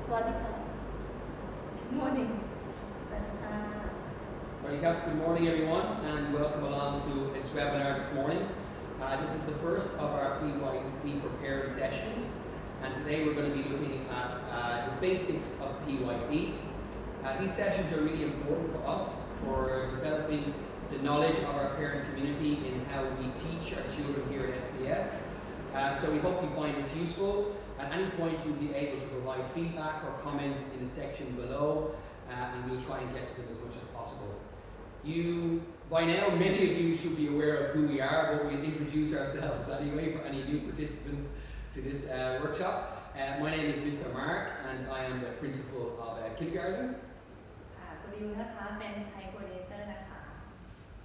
Swadika. Good morning. Good morning everyone and welcome along to this webinar this morning. This is the first of our PYP for Parent sessions, and today we're going to be looking at the basics of PYP. These sessions are really important for us for developing the knowledge of our parent community in how we teach our children here at SBS. So we hope you find this useful. At any point you'll be able to provide feedback or comments in the section below, and we'll try and get to them as much as possible. By now, many of you should be aware of who we are, but we'll introduce ourselves anyway for any new participants to this workshop. My name is Mr. Mark, and I am the principal of kindergarten.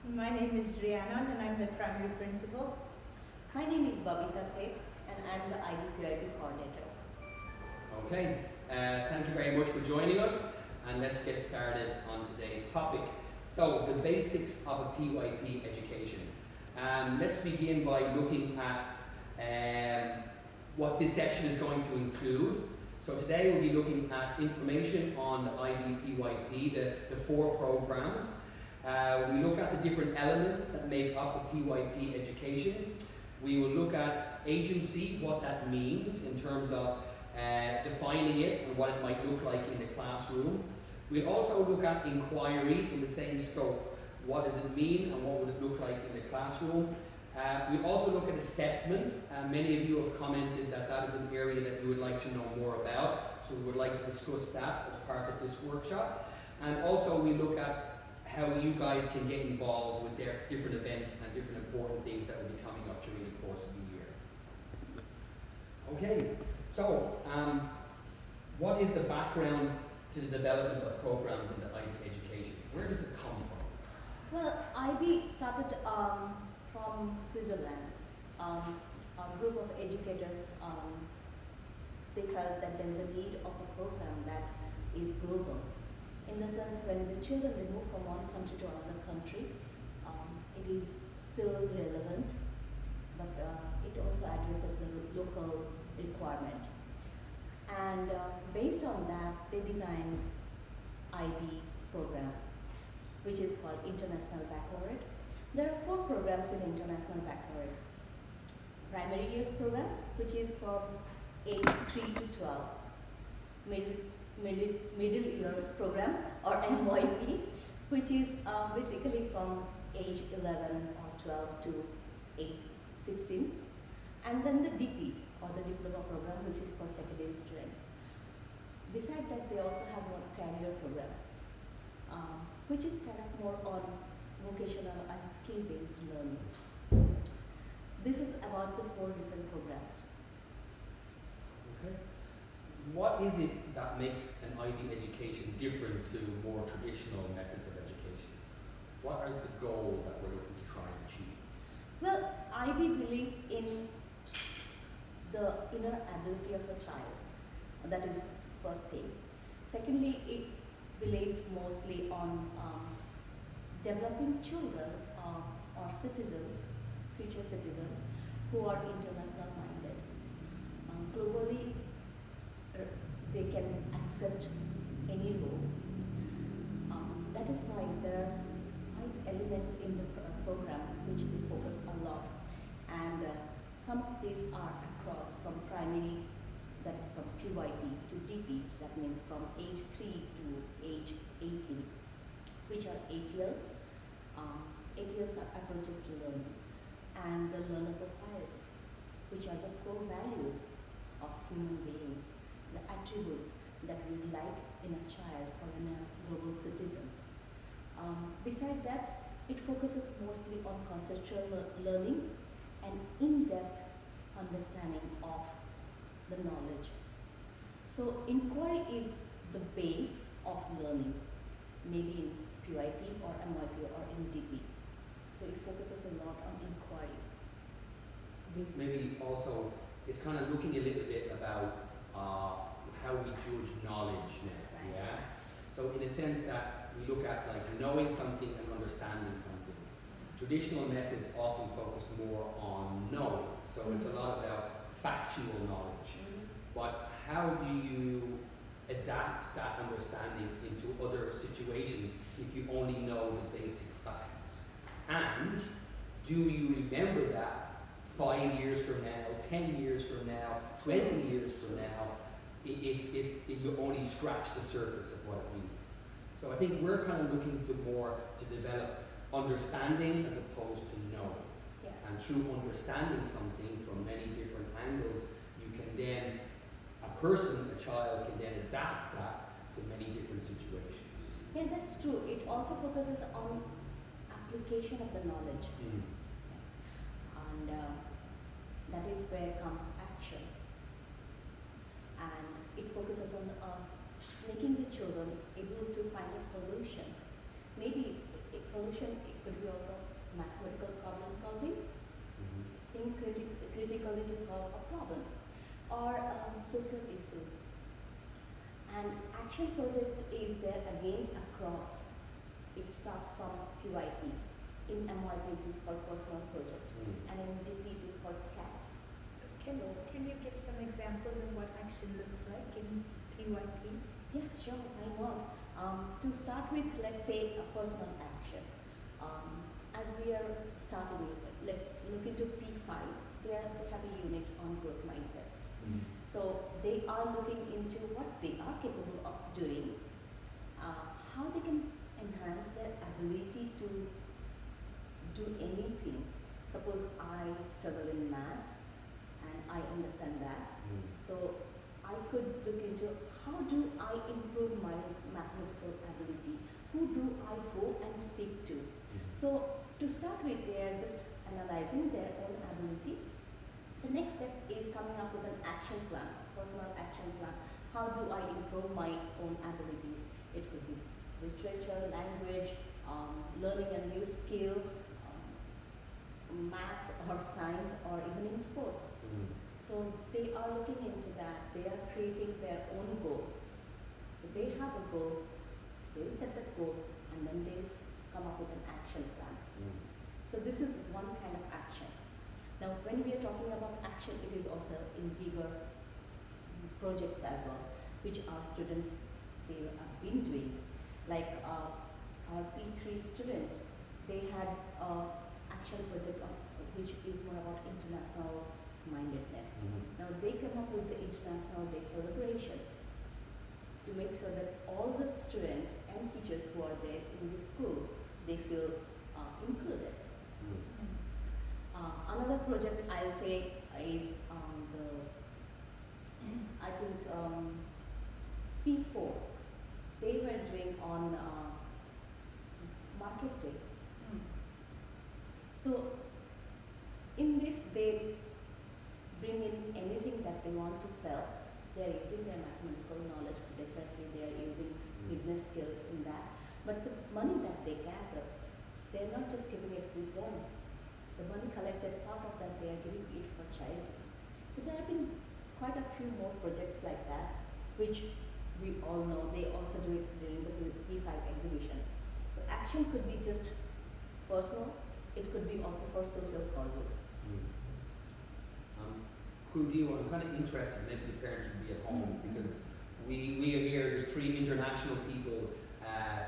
My name is Rhiannon and I'm the primary principal. My name is Babita Satit and I'm the IBPIP coordinator. Okay, thank you very much for joining us, and let's get started on today's topic. So, the basics of a PYP education. Let's begin by looking at what this session is going to include. So today we'll be looking at information on the IBPYP, the four programs. We look at the different elements that make up a PYP education. We will look at agency, what that means in terms of defining it and what it might look like in the classroom. We'll also look at inquiry in the same scope. What does it mean and what would it look like in the classroom? We'll also look at assessment. Many of you have commented that that is an area that you would like to know more about, so we would like to discuss that as part of this workshop. And also we look at how you guys can get involved with their different events and different important things that will be coming up during the course of the year. Okay, so what is the background to the development of programs in the IB education? Where does it come from? Well, IB started from Switzerland. A group of educators, they felt that there is a need of a program that is global. In the sense, when the children they move from one country to another country, it is still relevant, but it also addresses the local requirement. And based on that, they designed IB program, which is called International Baccalaureate. There are four programs in International Baccalaureate. Primary years program, which is from age 3 to 12. Middle years program, or MYP, which is basically from age 11 or 12 to 16. And then the DP, or the diploma program, which is for secondary students. Besides that, they also have one career program, which is kind of more on vocational and skill-based learning. This is about the four different programs. Okay. What is it that makes an IB education different to more traditional methods of education? What is the goal that we're looking to try and achieve? Well, IB believes in the inner ability of a child. That is first thing. Secondly, it believes mostly on developing children or citizens, future citizens, who are international minded. Globally, they can accept any role. That is why there are 5 elements in the program which they focus a lot, and some of these are across from primary, that is from PYP, to DP, that means from age 3 to age 18, which are ATLs. ATLs are approaches to learning, and the learner profiles, which are the core values of human beings, the attributes that we like in a child or in a global citizen. Besides that, it focuses mostly on conceptual learning and in-depth understanding of the knowledge. So inquiry is the base of learning, maybe in PYP or MYP or in DP. So it focuses a lot on inquiry. Maybe also it's kind of looking a little bit about how we judge knowledge now. Right. Yeah. So in a sense that we look at like knowing something and understanding something. Traditional methods often focus more on knowing, so it's a lot about factual knowledge. But how do you adapt that understanding into other situations if you only know the basic facts? And do you remember that 5 years from now, 10 years from now, 20 years from now, if you only scratch the surface of what it means? So I think we're kind of looking to develop understanding as opposed to knowing. Yeah. And through understanding something from many different angles, you can then, a child can then adapt that to many different situations. Yeah, that's true. It also focuses on application of the knowledge. And that is where comes action. And it focuses on making the children able to find a solution. Maybe a solution, it could be also mathematical problem solving, think critically to solve a problem, or social issues. And action project is there again across. It starts from PYP. In MYP it is called personal project, and in DP it is called CAS. Can you give some examples of what action looks like in PYP? Yes, sure, why not? To start with, let's say a personal action. As we are starting with, let's look into P5. They have a unit on growth mindset. So they are looking into what they are capable of doing, how they can enhance their ability to do anything. Suppose I struggle in maths and I understand that. So I could look into how do I improve my mathematical ability? Who do I go and speak to? So to start with, they are just analyzing their own ability. The next step is coming up with an action plan, personal action plan. How do I improve my own abilities? It could be literature, language, learning a new skill, maths or science, or even in sports. So they are looking into that. They are creating their own goal. So they have a goal, they will set the goal, and then they'll come up with an action plan. So this is one kind of action. Now when we are talking about action, it is also in bigger projects as well, which our students, they have been doing. Like our P3 students, they had action project which is more about international mindedness. Now they come up with the International Day celebration to make sure that all the students and teachers who are there in the school, they feel included. Another project I'll say is I think P4, they were doing on market day. So in this, they bring in anything that they want to sell. They are using their mathematical knowledge, definitely they are using business skills in that. But the money that they gather, they are not just giving it with them. The money collected, part of that they are giving it for charity. So there have been quite a few more projects like that, which we all know. They also do it during the P5 exhibition. So action could be just personal, it could be also for social causes. Kudu, I'm kind of interested, maybe the parents would be at home, because we are here, there's 3 international people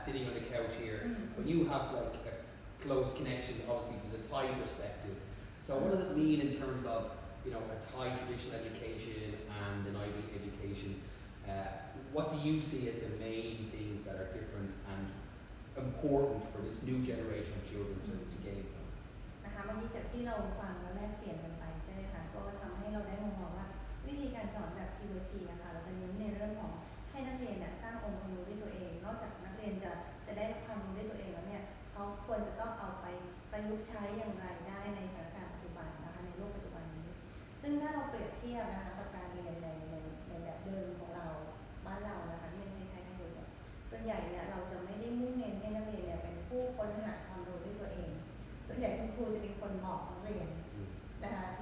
sitting on the couch here, but you have like a close connection obviously to the Thai perspective. So what does it mean in terms of, you know, a Thai traditional education and an IB education? What do you see as the main things that are different and important for this new generation of children to gain from? นะคะเมื่อกี้จากที่เราฟังแล้วแลกเปลี่ยนกันไปใช่ไหมคะก็ทำให้เราได้มุมมองว่าวิธีการสอนแบบ PYP นะคะเราจะเน้นในเรื่องของให้นักเรียนเนี่ยสร้างองค์ความรู้ด้วยตัวเองนอกจากนักเรียนจะได้ความรู้ด้วยตัวเองแล้วเนี่ยเขาควรจะต้องเอาไปประยุกต์ใช้อย่างไรได้ในสถานการณ์ปัจจุบันนะคะในโลกปัจจุบันนี้ซึ่งถ้าเราเปรียบเทียบนะคะกับการเรียนในแบบเดิมของเราบ้านเรานะคะที่ยังใช้กันอยู่เนี่ยส่วนใหญ่เนี่ยเราจะไม่ได้มุ่งเน้นให้นักเรียนเนี่ยเป็นผู้ค้นหาความรู้ด้วยตัวเองส่วนใหญ่คุณครูจะเป็นคนบอกนักเรียนนะคะที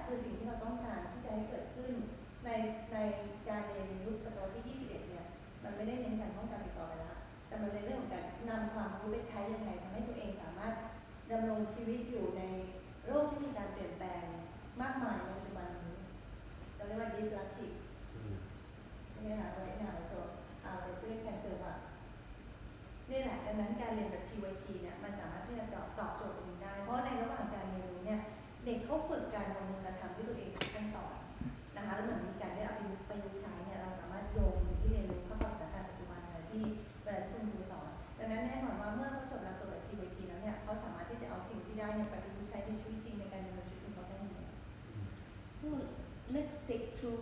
คือสิ่งที่เราต้องการที่จะให้เกิดขึ้นในในการเรียนในยุคศตวรรษที่ 21 เนี่ยมันไม่ได้เน้นการป้องกันอีกต่อไปแล้วแต่มันเป็นเรื่องของการนำความรู้ไปใช้ยังไงทำให้ตัวเองสามารถดำรงชีวิตอยู่ในโลกที่มีการเปลี่ยนแปลงมากมายในปัจจุบันนี้เราเรียกว่า disruptive ใช่ไหมคะ right now so the student can survive นี่แหละดังนั้นการเรียนแบบ PYP เนี่ยมันสามารถที่จะตอบโจทย์ตรงนี้ได้เพราะในระหว่างการเรียนรู้เนี่ยเด็กเขาฝึกการลงมือทำด้วยตัวเองทุกขั้นตอนนะคะแล้วเหมือนมีการได้เอาไปประยุกต์ใช้เนี่ยเราสามารถโยงสิ่งที่เรียนรู้เข้ากับสถานการณ์ปัจจุบันเวลาที่คุณครูสอนดังนั้นแน่นอนว่าเมื่อเขาจบหลักสูตรแบบ PYP แล้วเนี่ยเขาสามารถที่จะเอาสิ่งที่ได้เนี่ยไปประยุกต์ใช้ในชีวิตจริงในการดำเนินชีวิตของเขาได้เลย So let's take through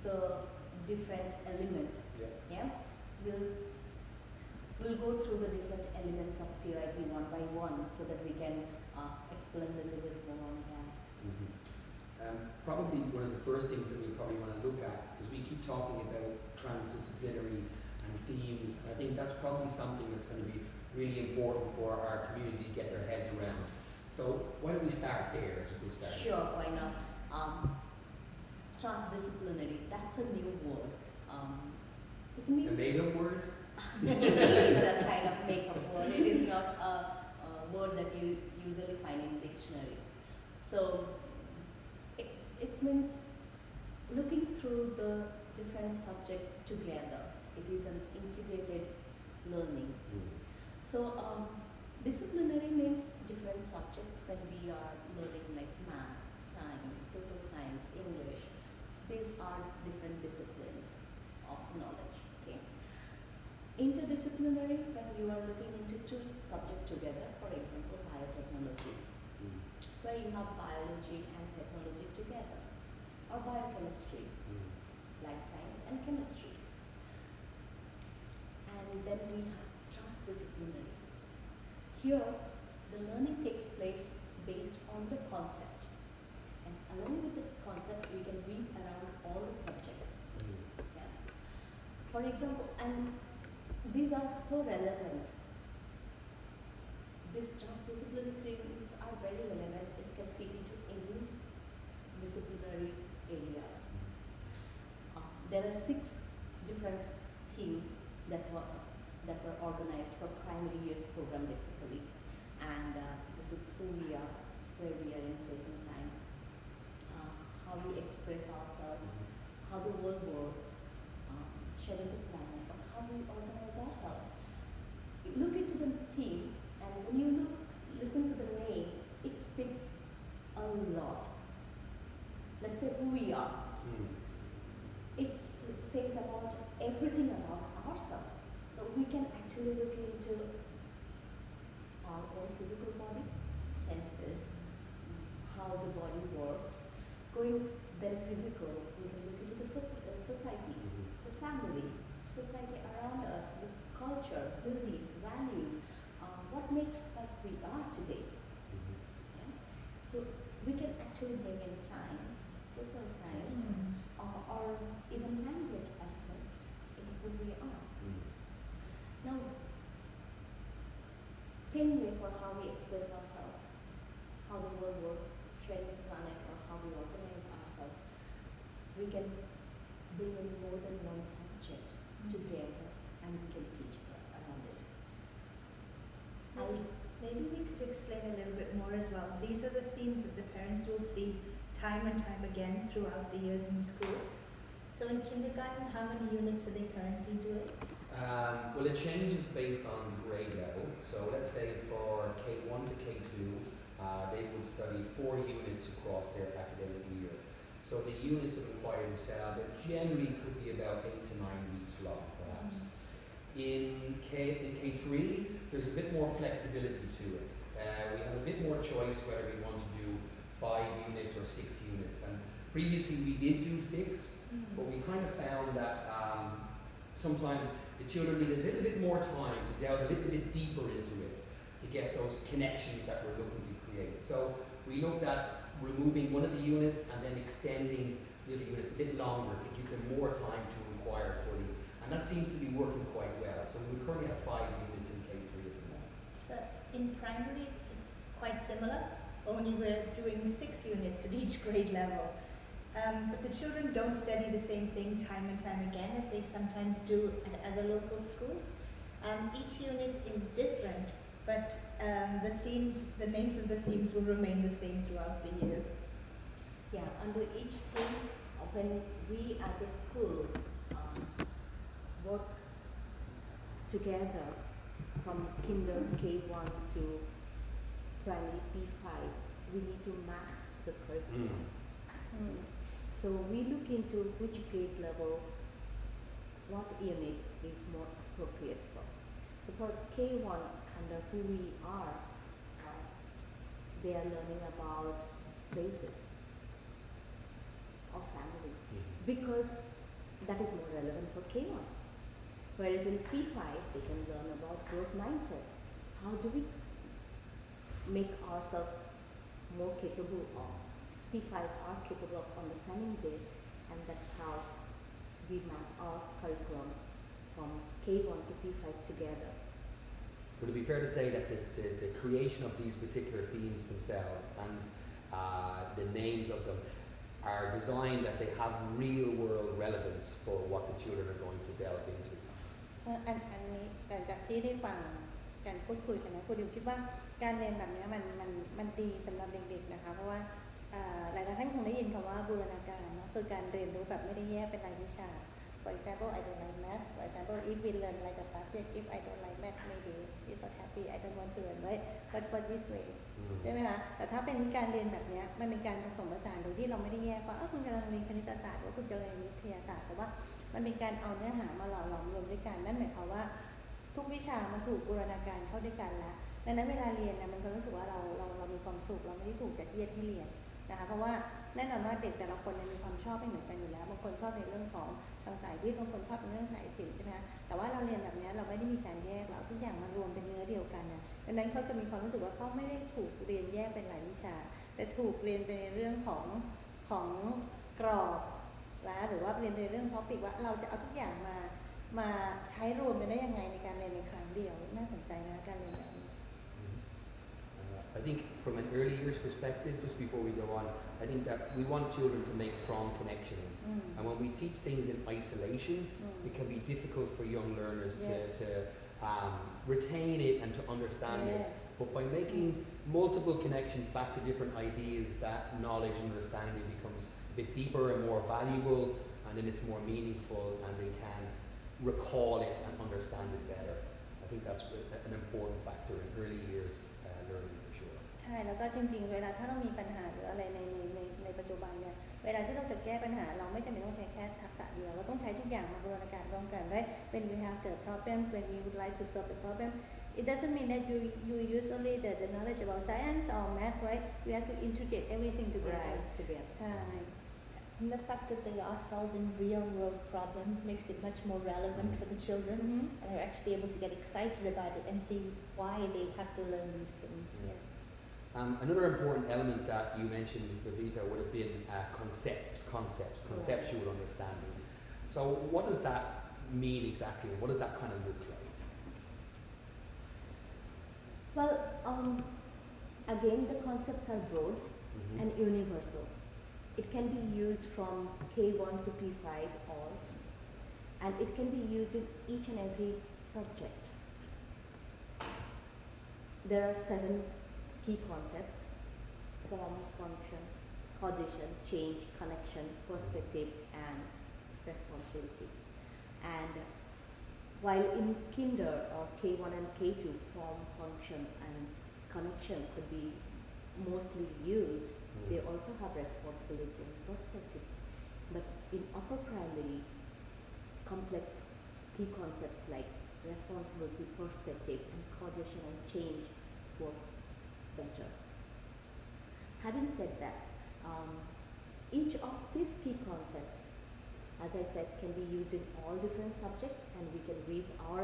the different elements. Yeah, we'll go through the different elements of PYP one by one so that we can explain a little bit more on that. Probably one of the first things that we probably want to look at, because we keep talking about transdisciplinary and themes, and I think that's probably something that's going to be really important for our community to get their heads around. So why don't we start there as a good start? Sure, why not? Transdisciplinary, that's a new word. It means A made-up word? it is a kind of make-up word. It is not a word that you usually find in dictionary. So it means looking through the different subjects together. It is an integrated learning. So disciplinary means different subjects when we are learning like maths, science, social science, English. These are different disciplines of knowledge. Okay. Interdisciplinary, when you are looking into two subjects together, for example, biotechnology, where you have biology and technology together, or biochemistry, life science and chemistry. And then we have transdisciplinary. Here, the learning takes place based on the concept. And along with the concept, we can weave around all the subjects. Yeah. For example, and these are so relevant. These transdisciplinary things are very relevant. It can fit into any disciplinary areas. There are 6 different themes that were organized for primary years program basically, and this is who we are, where we are in present time, how we express ourselves, how the world works, sharing the planet, or how we organize ourselves. Look into the theme, and when you listen to the name, it speaks a lot. Let's say who we are. It says about everything about ourselves. So we can actually look into our own physical body, senses, how the body works. Going then physical, we can look into the society, the family, society around us, the culture, beliefs, values, what makes what we are today. Yeah? So we can actually bring in science, social science, or even language aspect in who we are. Now, same way for how we express ourselves, how the world works, sharing the planet, or how we organize ourselves. We can bring in more than one subject together, and we can teach around it. Maybe we could explain a little bit more as well. These are the themes that the parents will see time and time again throughout the years in school. So in kindergarten, how many units are they currently doing? Well, it changes based on the grade level. So let's say for K1 to K2, they would study 4 units across their academic year. So the units of inquiry themselves generally could be about 8 to 9 weeks long, perhaps. In K3, there's a bit more flexibility to it. We have a bit more choice whether we want to do 5 units or 6 units. And previously we did do 6, but we kind of found that sometimes the children need a little bit more time to delve a little bit deeper into it to get those connections that we're looking to create. So we looked at removing one of the units and then extending the other units a bit longer to give them more time to inquire fully. And that seems to be working quite well. So we currently have 5 units in K3 at the moment. So in primary, it's quite similar. only we're doing 6 units at each grade level. But the children don't study the same thing time and time again as they sometimes do at other local schools. Each unit is different, but the names of the themes will remain the same throughout the years. Yeah, under each theme, when we as a school work together from kinder K1 to primary P5, we need to map the curriculum. So we look into which grade level, what unit is more appropriate for. So for K1, under who we are, they are learning about places of family, because that is more relevant for K1. Whereas in P5, they can learn about growth mindset. How do we make ourselves more capable of? P5 are capable of understanding this, and that's how we map our curriculum from K1 to P5 together. Would it be fair to say that the creation of these particular themes themselves and the names of them are designed that they have real world relevance for what the children are going to delve into? อันนี้หลังจากที่ได้ฟังการพูดคุยกันนะคุณดิวคิดว่าการเรียนแบบนี้มันดีสำหรับเด็กๆนะคะเพราะว่าหลายท่านคงได้ยินคำว่าบูรณาการเนาะคือการเรียนรู้แบบไม่ได้แยกเป็นรายวิชา For example, I don't like math. For example, if we learn like a subject, if I don't like math, maybe it's not happy. I don't want to learn, right? But for this way, ใช่ไหมคะแต่ถ้าเป็นการเรียนแบบนี้มันเป็นการผสมผสานโดยที่เราไม่ได้แยกว่าคุณกำลังเรียนคณิตศาสตร์หรือคุณกำลังเรียนวิทยาศาสตร์แต่ว่ามันเป็นการเอาเนื้อหามาหล่อหลอมรวมด้วยกันนั่นหมายความว่าทุกวิชามันถูกบูรณาการเข้าด้วยกันแล้วดังนั้นเวลาเรียนนะมันก็รู้สึกว่าเรามีความสุขเราไม่ได้ถูกจัดเยียดให้เรียนนะคะเพราะว่าแน่นอนว่าเด็กแต่ละคนมีความชอบไม่เหมือนกันอยู่แล้วบางคนชอบในเรื่องของทางสายวิทย์บางคนชอบในเรื่องสายศิลป์ใช่ไหมคะแต่ว่าเราเรียนแบบนี้เราไม่ได้มีการแยกเราทุกอย่างมันรวมเป็นเนื้อเดียวกันนะดังนั้นเขาจะมีความรู้สึกว่าเขาไม่ได้ถูกเรียนแยกเป็นหลายวิชาแต่ถูกเรียนเป็นในเรื่องของกรอบและหรือว่าเรียนในเรื่องท็อปิกว่าเราจะเอาทุกอย่างมาใช้รวมกันได้ยังไงในการเรียนในครั้งเดียวน่าสนใจนะการเรียนแบบนี้ I think from an early years perspective, just before we go on, I think that we want children to make strong connections. And when we teach things in isolation, it can be difficult for young learners to retain it and to understand it. But by making multiple connections back to different ideas, that knowledge and understanding becomes a bit deeper and more valuable, and then it's more meaningful, and they can recall it and understand it better. I think that's an important factor in early years learning for sure. ใช่แล้วก็จริงๆเวลาถ้าเรามีปัญหาหรืออะไรในปัจจุบันเนี่ยเวลาที่เราจะแก้ปัญหาเราไม่จำเป็นต้องใช้แค่ทักษะเดียวเราต้องใช้ทุกอย่างมาบูรณาการร่วมกัน right when we have the problem when we would like to solve the problem it doesn't mean that you use only the knowledge about science or math right you have to integrate everything together together. ใช่ And the fact that they are solving real world problems makes it much more relevant for the children, and they're actually able to get excited about it and see why they have to learn these things. yes Another important element that you mentioned, Babita, would have been conceptual understanding. So what does that mean exactly, and what does that kind of look like? Well, again, the concepts are broad and universal. It can be used from K1 to P5 all, and it can be used in each and every subject. There are 7 key concepts: form, function, causation, change, connection, perspective, and responsibility. And while in kinder or K1 and K2, form, function, and connection could be mostly used, they also have responsibility and perspective. But in upper primary, complex key concepts like responsibility, perspective, and causation and change works better. Having said that, each of these key concepts, as I said, can be used in all different subjects, and we can read our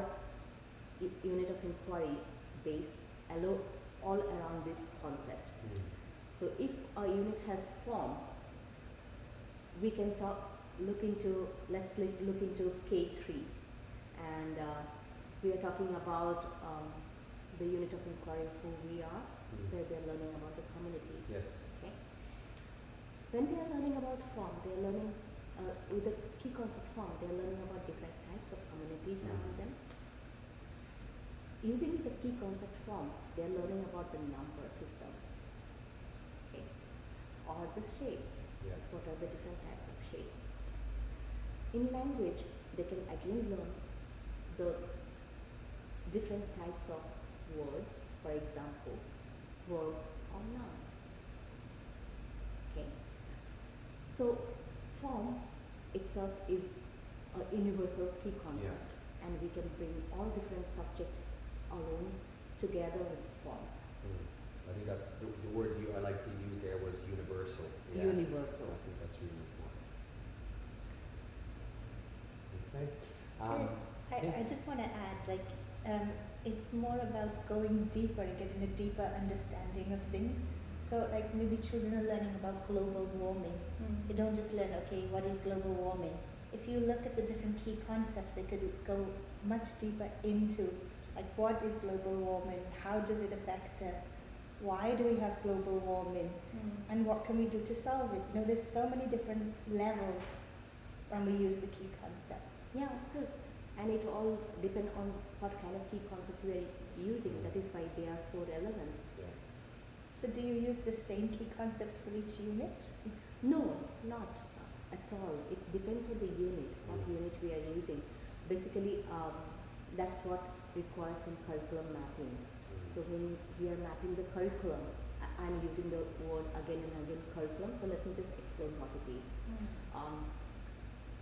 unit of inquiry based all around this concept. So if our unit has form, we can let's look into K3, and we are talking about the unit of inquiry, who we are, where they're learning about the communities. Yes. Okay. When they are learning about form, they are learning with the key concept form. They are learning about different types of communities around them. Using the key concept form, they are learning about the number system. Okay. Or the shapes. Yeah. What are the different types of shapes? In language, they can again learn the different types of words, for example, verbs or nouns. Okay. So, form itself is a universal key concept, and we can bring all different subjects alone together with form. I think that's the word I like to use there was universal. Yeah. Universal. I think that's really important. Okay. I just want to add, like, it's more about going deeper and getting a deeper understanding of things. So, like, maybe children are learning about global warming. They don't just learn, okay, what is global warming? If you look at the different key concepts, they could go much deeper into, like, what is global warming? How does it affect us? Why do we have global warming? And what can we do to solve it? You know, there's so many different levels when we use the key concepts. Yeah, of course. And it all depends on what kind of key concept we are using. That is why they are so relevant. Yeah. So do you use the same key concepts for each unit? No, not at all. It depends on the unit, what unit we are using. Basically, that's what requires some curriculum mapping. So when we are mapping the curriculum, I'm using the word again and again, curriculum. So let me just explain what it is.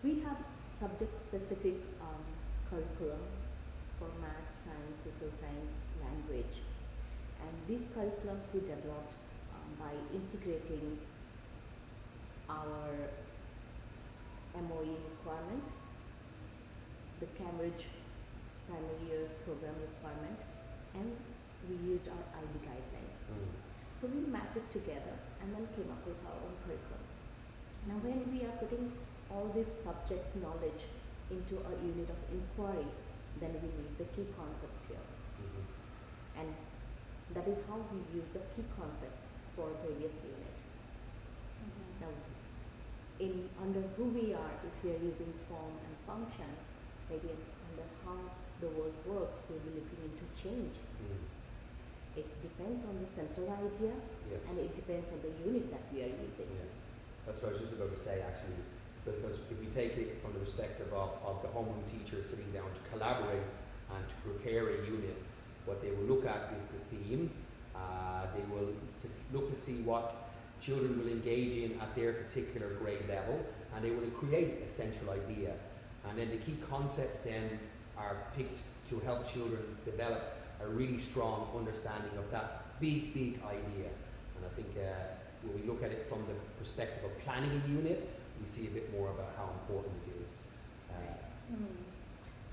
We have subject-specific curriculum for math, science, social science, language. And these curriculums we developed by integrating our MOE requirement, the Cambridge Primary Years Program requirement, and we used our IB guidelines. So we mapped it together and then came up with our own curriculum. Now when we are putting all this subject knowledge into a unit of inquiry, then we need the key concepts here. And that is how we use the key concepts for various units. Now, under who we are, if we are using form and function, maybe under how the world works, we'll be looking into change. It depends on the central idea, Yes. and it depends on the unit that we are using. Yes. That's what I was just about to say, actually, because if we take it from the perspective of the homeroom teacher sitting down to collaborate and to prepare a unit, what they will look at is the theme. They will look to see what children will engage in at their particular grade level, and they will create a central idea. And then the key concepts then are picked to help children develop a really strong understanding of that big idea. And I think when we look at it from the perspective of planning a unit, we see a bit more about how important it is.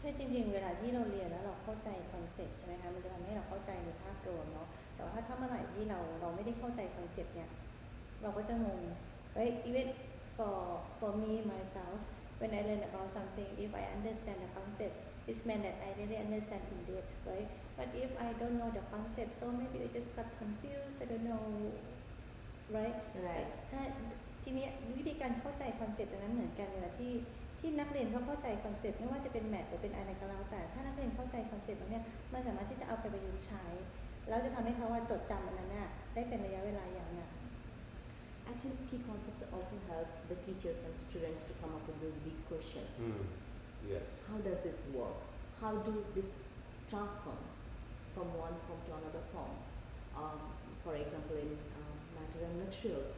ใช่จริงๆเวลาที่เราเรียนแล้วเราเข้าใจคอนเซ็ปต์ใช่ไหมคะมันจะทำให้เราเข้าใจในภาพรวมเนาะแต่ว่าถ้าเมื่อไหร่ที่เราไม่ได้เข้าใจคอนเซ็ปต์เนี่ยเราก็จะงง right even for me myself when I learn about something if I understand the concept it means that I really understand in depth right but if I don't know the concept so maybe I just got confused I don't know right ใช่ทีนี้วิธีการเข้าใจคอนเซ็ปต์นั้นเหมือนกันเวลาที่นักเรียนเขาเข้าใจคอนเซ็ปต์ไม่ว่าจะเป็นแมทหรือเป็นอะไรก็แล้วแต่ถ้านักเรียนเข้าใจคอนเซ็ปต์แล้วเนี่ยมันสามารถที่จะเอาไปประยุกต์ใช้แล้วจะทำให้เขาว่าจดจำอันนั้นได้เป็นระยะเวลายาวนาน Actually, key concepts also helps the teachers and students to come up with those big questions. Yes. How does this work? How do this transform from one form to another form? For example, in matter and materials,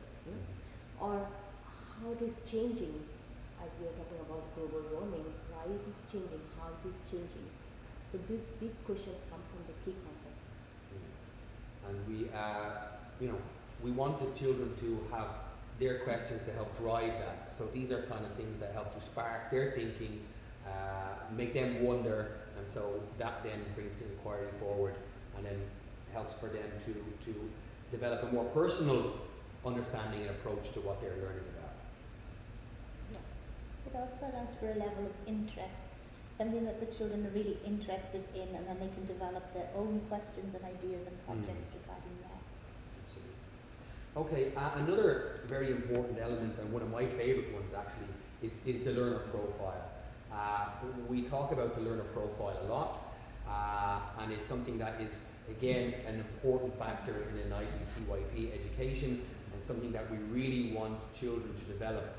or how it is changing. As we are talking about global warming, why it is changing, how it is changing. So these big questions come from the key concepts. And we wanted children to have their questions to help drive that. So these are kind of things that help to spark their thinking, make them wonder, and so that then brings the inquiry forward and then helps for them to develop a more personal understanding and approach to what they're learning about. It also allows for a level of interest, something that the children are really interested in, and then they can develop their own questions and ideas and projects regarding that. Okay, another very important element, and one of my favourite ones actually, is the learner profile. We talk about the learner profile a lot, and it's something that is, again, an important factor in an IB/PYP education, and something that we really want children to develop,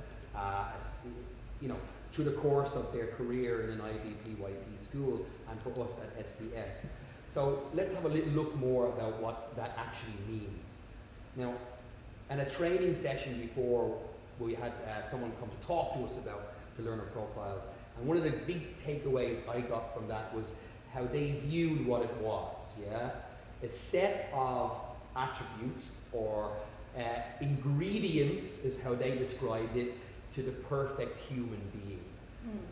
through the course of their career in an IB/PYP school, and for us at SBS. So let's have a little look more about what that actually means. Now, in a training session before, we had someone come to talk to us about the learner profiles, and one of the big takeaways I got from that was how they viewed what it was, a set of attributes or ingredients is how they described it to the perfect human being.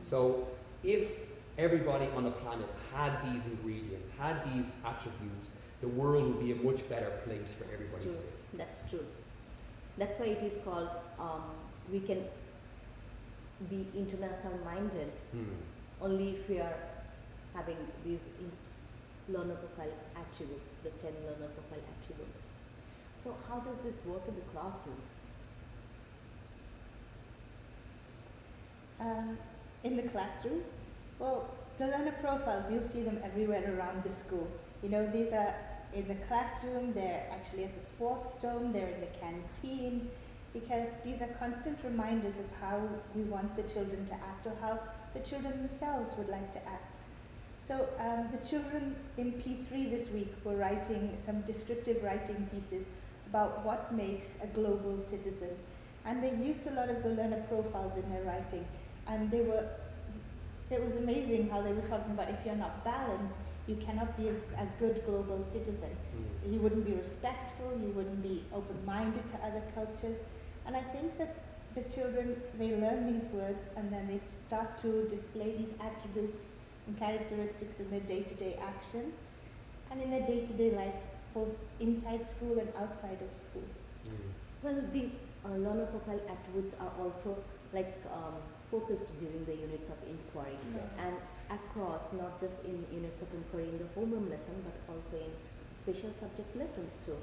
So if everybody on the planet had these ingredients, had these attributes, the world would be a much better place for everybody to live. That's true. That's why it is called, we can be international minded only if we are having these learner profile attributes, the 10 learner profile attributes. So how does this work in the classroom? In the classroom, well, the learner profiles, you'll see them everywhere around the school. These are in the classroom, they're actually at the sports dome, they're in the canteen, because these are constant reminders of how we want the children to act, or how the children themselves would like to act. So the children in P3 this week were writing some descriptive writing pieces about what makes a global citizen. And they used a lot of the learner profiles in their writing. And it was amazing how they were talking about, if you're not balanced, you cannot be a good global citizen. You wouldn't be respectful, you wouldn't be open-minded to other cultures. And I think that the children, they learn these words and then they start to display these attributes and characteristics in their day-to-day action and in their day-to-day life, both inside school and outside of school. Well, these learner profile attributes are also focused during the units of inquiry and across, not just in units of inquiry in the homeroom lesson, but also in special subject lessons too.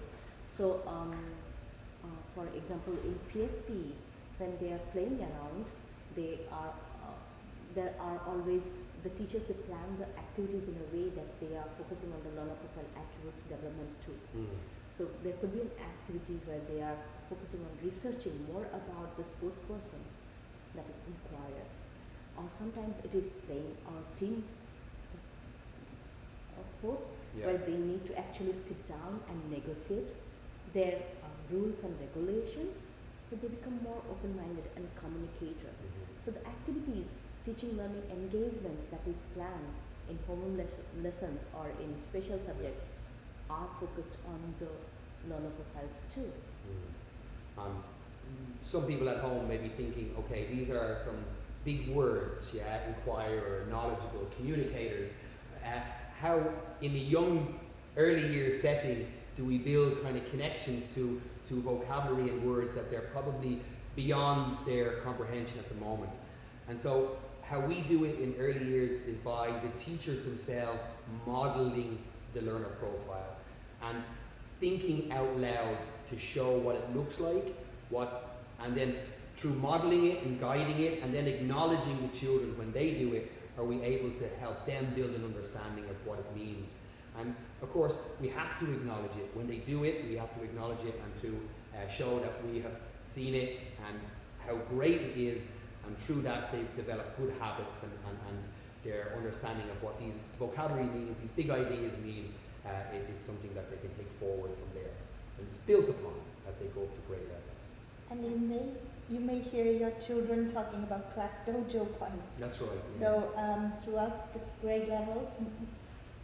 So, for example, in PSP, when they are playing around, there are always the teachers, they plan the activities in a way that they are focusing on the learner profile attributes development too. So there could be an activity where they are focusing on researching more about the sports person that is inquired, or sometimes it is playing team sports where they need to actually sit down and negotiate their rules and regulations, so they become more open-minded and communicator. So the activities, teaching learning engagements that is planned in homeroom lessons or in special subjects are focused on the learner profiles too. Some people at home may be thinking, okay, these are some big words, inquirer, knowledgeable, communicators. How in a young, early years setting do we build kind of connections to vocabulary and words that they're probably beyond their comprehension at the moment? And so how we do it in early years is by the teachers themselves modeling the learner profile and thinking out loud to show what it looks like, and then through modeling it and guiding it and then acknowledging the children when they do it, are we able to help them build an understanding of what it means. And of course, we have to acknowledge it. When they do it, we have to acknowledge it and to show that we have seen it and how great it is, and through that they've developed good habits and their understanding of what these vocabulary means, these big ideas mean, is something that they can take forward from there. And it's built upon as they go up to grade levels. And you may hear your children talking about class dojo points. That's right. So throughout the grade levels,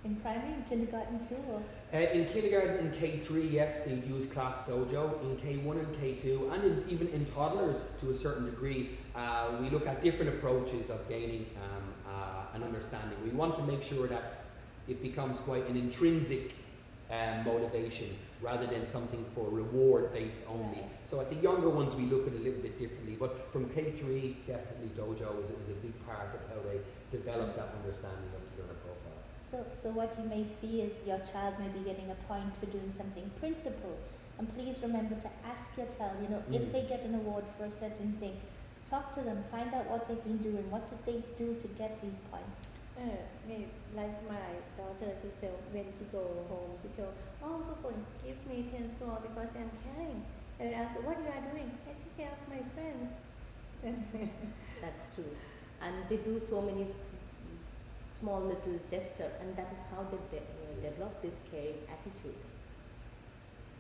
in primary and kindergarten too? Or? In kindergarten and K3, yes, they use class dojo. In K1 and K2, and even in toddlers to a certain degree, we look at different approaches of gaining an understanding. We want to make sure that it becomes quite an intrinsic motivation rather than something for reward based only. Right. So at the younger ones we look at it a little bit differently, but from K3 definitely dojo is a big part of how they develop that understanding of the learner profile. So what you may see is your child may be getting a point for doing something principal, And please remember to ask your child, if they get an award for a certain thing, talk to them, find out what they've been doing, what did they do to get these points. Like my daughter, she said when she go home, she told, oh, Kufun, give me 10 score because I'm caring. And I asked, what you are doing? I take care of my friends. That's true. And they do so many small little gesture, and that is how they develop this caring attitude.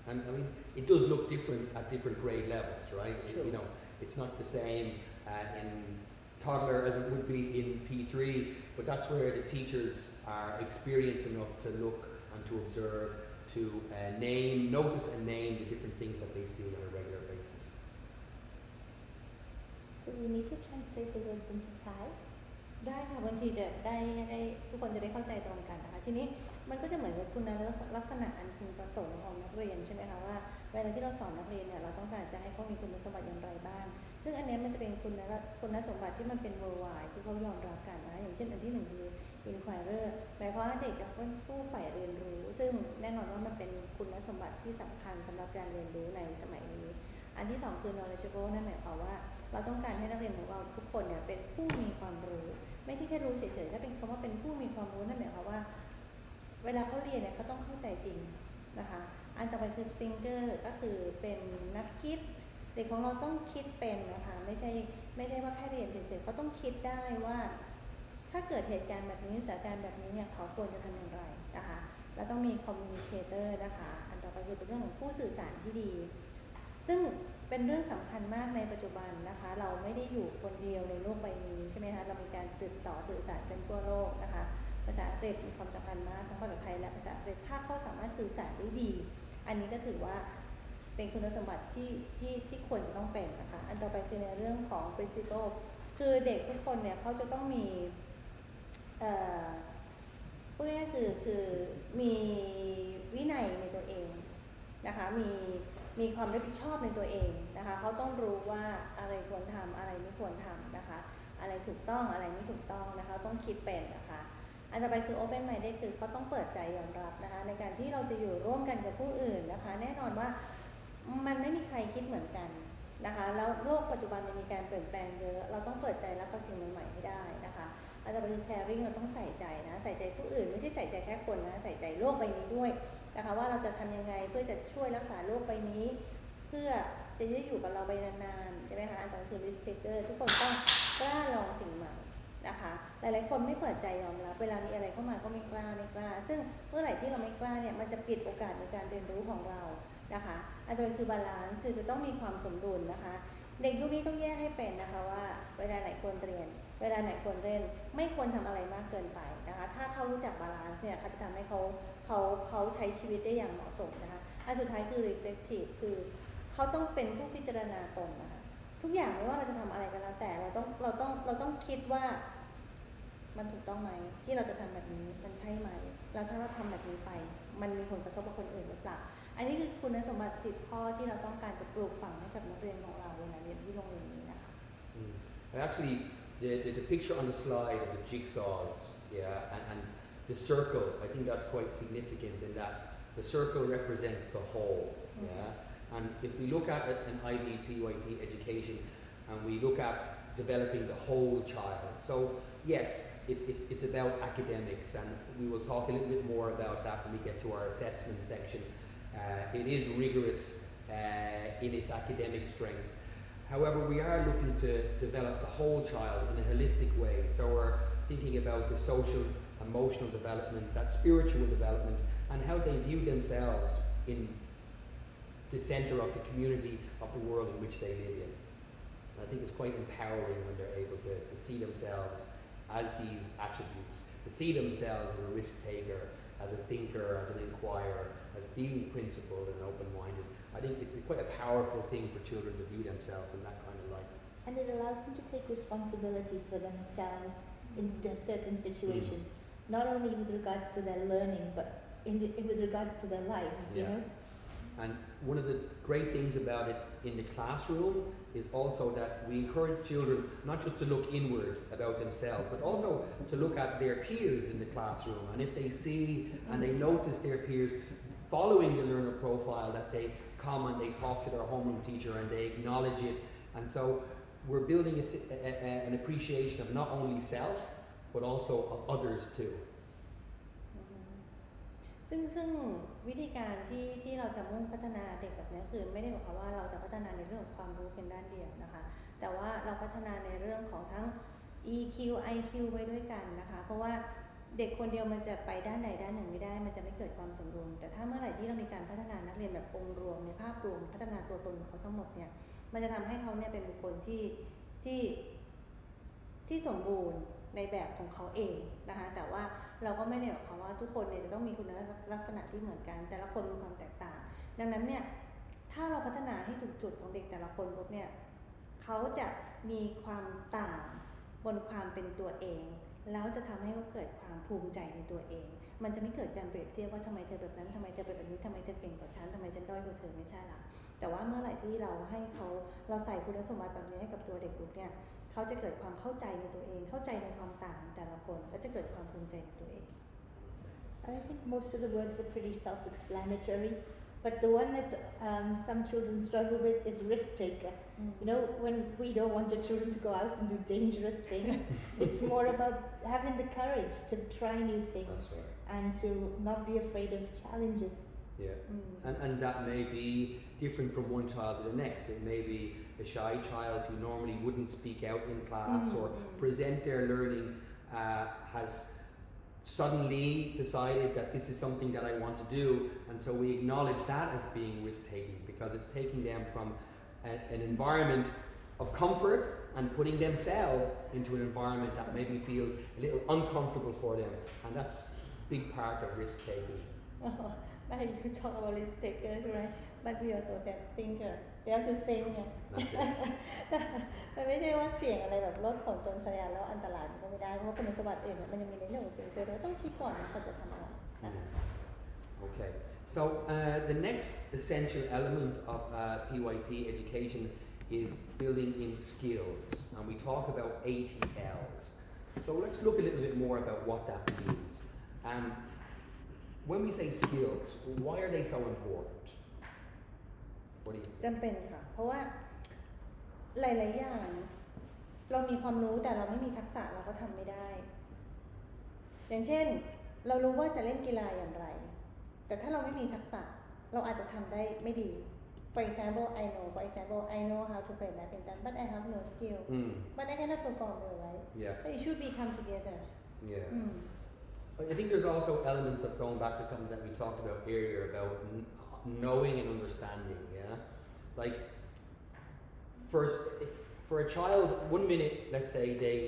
And I mean, it does look different at different grade levels, right? True. It's not the same in toddler as it would be in P3, but that's where the teachers are experienced enough to look and to observe, to notice and name the different things that they see on a regular basis. Do we need to translate the words into Thai? ได้ค่ะบางทีจะได้ทุกคนจะได้เข้าใจตรงกันนะคะทีนี้มันก็จะเหมือนกับคุณลักษณะอันพึงประสงค์ของนักเรียนใช่ไหมคะว่าเวลาที่เราสอนนักเรียนเนี่ยเราต้องการจะให้เขามีคุณสมบัติอย่างไรบ้างซึ่งอันนี้มันจะเป็นคุณสมบัติที่มันเป็น worldwide ที่เขายอมรับกันนะอย่างเช่นอันที่หนึ่งคือ inquirer หมายความว่าเด็กจะเป็นผู้ใฝ่เรียนรู้ซึ่งแน่นอนว่ามันเป็นคุณสมบัติที่สำคัญสำหรับการเรียนรู้ในสมัยนี้อันที่สองคือ knowledgeable นั่นหมายความว่าเราต้องการให้นักเรียนของเราทุกคนเนี่ยเป็นผู้มีความรู้ไม่ใช่แค่รู้เฉยๆถ้าเป็นคำว่าเป็นผู้มีความรู้นั่นหมายความว่าเวลาเขาเรียนเนี่ยเขาต้องเข้าใจจริงนะคะอันต่อไปคือ thinker ก็คือเป็นนักคิดเด็กของเราต้องคิดเป็นนะคะไม่ใช่ว่าแค่เรียนเฉยๆเขาต้องคิดได้ว่าถ้าเกิดเหตุการณ์แบบนี้สถานการณ์แบบนี้เนี่ยเขาควรจะทำอย่างไรนะคะแล้วต้องมี communicator นะคะอันต่อไปคือเป็นเรื่องของผู้สื่อสารที่ดีซึ่งเป็นเรื่องสำคัญมากในปัจจุบันนะคะเราไม่ได้อยู่คนเดียวในโลกใบนี้ใช่ไหมคะเรามีการติดต่อสื่อสารกันทั่วโลกนะคะภาษาอังกฤษมีความสำคัญมากทั้งภาษาไทยและภาษาอังกฤษถ้าเขาสามารถสื่อสารได้ดีอันนี้ก็ถือว่าเป็นคุณสมบัติที่ควรจะต้องเป็นนะคะอันต่อไปคือในเรื่องของ principle คือเด็กทุกคนเนี่ยเขาจะต้องมีพูดง่ายๆคือมีวินัยในตัวเองนะคะมีความรับผิดชอบในตัวเองนะคะเขาต้องรู้ว่าอะไรควรทำอะไรไม่ควรทำนะคะอะไรถูกต้องอะไรไม่ถูกต้องนะคะต้องคิดเป็นนะคะอันต่อไปคือ open minded คือเขาต้องเปิดใจยอมรับนะคะในการที่เราจะอยู่ร่วมกันกับผู้อื่นนะคะแน่นอนว่ามันไม่มีใครคิดเหมือนกันนะคะแล้วโลกปัจจุบันมันมีการเปลี่ยนแปลงเยอะเราต้องเปิดใจรับกับสิ่งใหม่ๆให้ได้นะคะอันต่อไปคือ caring เราต้องใส่ใจนะใส่ใจผู้อื่นไม่ใช่ใส่ใจแค่คนนะใส่ใจโลกใบนี้ด้วยนะคะว่าเราจะทำยังไงเพื่อจะช่วยรักษาโลกใบนี้เพื่อจะได้อยู่กับเราไปนานๆใช่ไหมคะอันต่อไปคือ risk taker ทุกคนต้องกล้าลองสิ่งใหม่นะคะหลายๆคนไม่เปิดใจยอมรับเวลามีอะไรเข้ามาก็ไม่กล้าซึ่งเมื่อไหร่ที่เราไม่กล้าเนี่ยมันจะปิดโอกาสในการเรียนรู้ของเรานะคะอันต่อไปคือ balance คือจะต้องมีความสมดุลนะคะเด็กยุคนี้ต้องแยกให้เป็นนะคะว่าเวลาไหนควรเรียนเวลาไหนควรเล่นไม่ควรทำอะไรมากเกินไปนะคะถ้าเขารู้จักบาลานซ์เนี่ยเขาจะทำให้เขาใช้ชีวิตได้อย่างเหมาะสมนะคะอันสุดท้ายคือ reflective คือเขาต้องเป็นผู้พิจารณาตนนะคะทุกอย่างไม่ว่าเราจะทำอะไรก็แล้วแต่เราต้องคิดว่ามันถูกต้องไหมที่เราจะทำแบบนี้มันใช่ไหมแล้วถ้าเราทำแบบนี้ไปมันมีผลกระทบกับคนอื่นหรือเปล่าอันนี้คือคุณสมบัติ10ข้อที่เราต้องการจะปลูกฝังให้กับนักเรียนของเราเวลาเรียนที่โรงเรียนนี้นะคะ And actually, the picture on the slide of the jigsaws, and the circle, I think that's quite significant in that the circle represents the whole, And if we look at an IB PYP education, and we look at developing the whole child, so yes, it's about academics, and we will talk a little bit more about that when we get to our assessment section. It is rigorous in its academic strengths. However, we are looking to develop the whole child in a holistic way. So we're thinking about the social, emotional development, that spiritual development, and how they view themselves in the centre of the community of the world in which they live in. And I think it's quite empowering when they're able to see themselves as these attributes, to see themselves as a risk taker, as a thinker, as an inquirer, as being principled and open-minded. I think it's quite a powerful thing for children to view themselves in that kind of light. And it allows them to take responsibility for themselves in certain situations, not only with regards to their learning, but with regards to their lives, you know? And one of the great things about it in the classroom is also that we encourage children not just to look inward about themselves, but also to look at their peers in the classroom. And if they see and they notice their peers following the learner profile, that they come and they talk to their homeroom teacher and they acknowledge it. And so we're building an appreciation of not only self, but also of others too. ซึ่งวิธีการที่เราจะมุ่งพัฒนาเด็กแบบนี้คือไม่ได้บอกว่าเราจะพัฒนาในเรื่องของความรู้เพียงด้านเดียวนะคะแต่ว่าเราพัฒนาในเรื่องของทั้ง EQ IQ ไว้ด้วยกันนะคะเพราะว่าเด็กคนเดียวมันจะไปด้านใดด้านหนึ่งไม่ได้มันจะไม่เกิดความสมดุลแต่ถ้าเมื่อไหร่ที่เรามีการพัฒนานักเรียนแบบองค์รวมในภาพรวมพัฒนาตัวตนของเขาทั้งหมดเนี่ยมันจะทำให้เขาเนี่ยเป็นบุคคลที่สมบูรณ์ในแบบของเขาเองนะคะแต่ว่าเราก็ไม่ได้หมายความว่าทุกคนเนี่ยจะต้องมีคุณลักษณะที่เหมือนกันแต่ละคนมีความแตกต่างดังนั้นเนี่ยถ้าเราพัฒนาให้ถูกจุดของเด็กแต่ละคนปุ๊บเนี่ยเขาจะมีความต่างบนความเป็นตัวเองแล้วจะทำให้เขาเกิดความภูมิใจในตัวเองมันจะไม่เกิดการเปรียบเทียบว่าทำไมเธอแบบนั้นทำไมเธอเป็นแบบนี้ทำไมเธอเก่งกว่าฉันทำไมฉันด้อยกว่าเธอไม่ใช่ละแต่ว่าเมื่อไหร่ที่เราให้เราใส่คุณสมบัติแบบนี้ให้กับตัวเด็กปุ๊บเนี่ยเขาจะเกิดความเข้าใจในตัวเองเข้าใจในความต่างของแต่ละคนและจะเกิดความภูมิใจในตัวเอง I think most of the words are pretty self-explanatory, but the one that some children struggle with is risk taker. You know, when we don't want your children to go out and do dangerous things, it's more about having the courage to try new things and to not be afraid of challenges. Yeah, and that may be different from one child to the next. It may be a shy child who normally wouldn't speak out in class or present their learning has suddenly decided that this is something that I want to do, and so we acknowledge that as being risk-taking because it's taking them from an environment of comfort and putting themselves into an environment that maybe feels a little uncomfortable for them, and that's a big part of risk-taking. Now you talk about risk takers, right? But we also have thinker. They have to think. That's it. มันไม่ใช่ว่าเสี่ยงอะไรแบบรถขนจนสยานแล้วอันตรายมันก็ไม่ได้เพราะว่าคุณสมบัติอื่นมันยังมีในเรื่องของ thinker ด้วยต้องคิดก่อนนะก่อนจะทำอะไรนะคะ Okay, so the next essential element of PYP education is building in skills, and we talk about ATLs. So let's look a little bit more about what that means. When we say skills, why are they so important? What do you think? จำเป็นค่ะเพราะว่าหลายๆอย่างเรามีความรู้แต่เราไม่มีทักษะเราก็ทำไม่ได้อย่างเช่นเรารู้ว่าจะเล่นกีฬาอย่างไรแต่ถ้าเราไม่มีทักษะเราอาจจะทำได้ไม่ดี For example I know how to play badminton but I have no skill but I cannot perform well, right? Yeah. But it should be come together. Yeah. I think there's also elements of going back to something that we talked about earlier about knowing and understanding, yeah? Like, first, for a child, 1 minute, let's say, they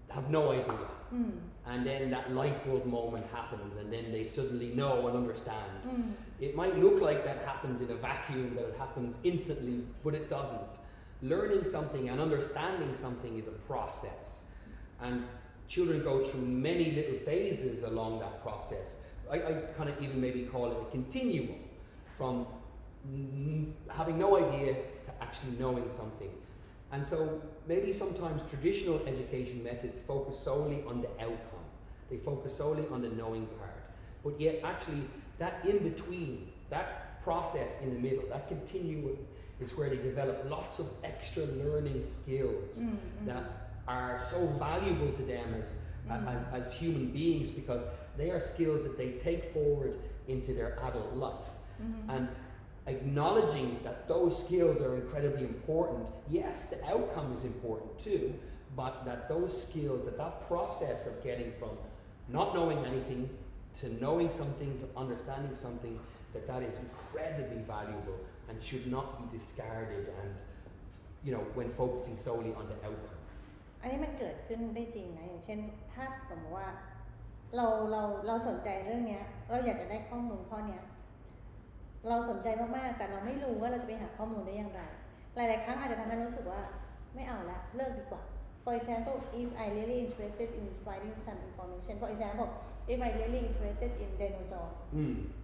have no idea. And then that light bulb moment happens and then they suddenly know and understand. It might look like that happens in a vacuum, that it happens instantly, but it doesn't. Learning something and understanding something is a process. And children go through many little phases along that process. I kind of even maybe call it a continuum from having no idea to actually knowing something. And so maybe sometimes traditional education methods focus solely on the outcome. They focus solely on the knowing part. But yet actually that in between, that process in the middle, that continuum is where they develop lots of extra learning skills that are so valuable to them as human beings because they are skills that they take forward into their adult life. And acknowledging that those skills are incredibly important, yes, the outcome is important too, but that those skills, that process of getting from not knowing anything to knowing something to understanding something, that is incredibly valuable and should not be discarded and, you know, when focusing solely on the outcome. อันนี้มันเกิดขึ้นได้จริงนะอย่างเช่นถ้าสมมติว่าเราสนใจเรื่องนี้เราอยากจะได้ข้อมูลข้อนี้เราสนใจมากๆแต่เราไม่รู้ว่าเราจะไปหาข้อมูลได้อย่างไรหลายๆครั้งอาจจะทำให้รู้สึกว่าไม่เอาละเลิกดีกว่า For example if I really interested in finding some information for example if I really interested in dinosaur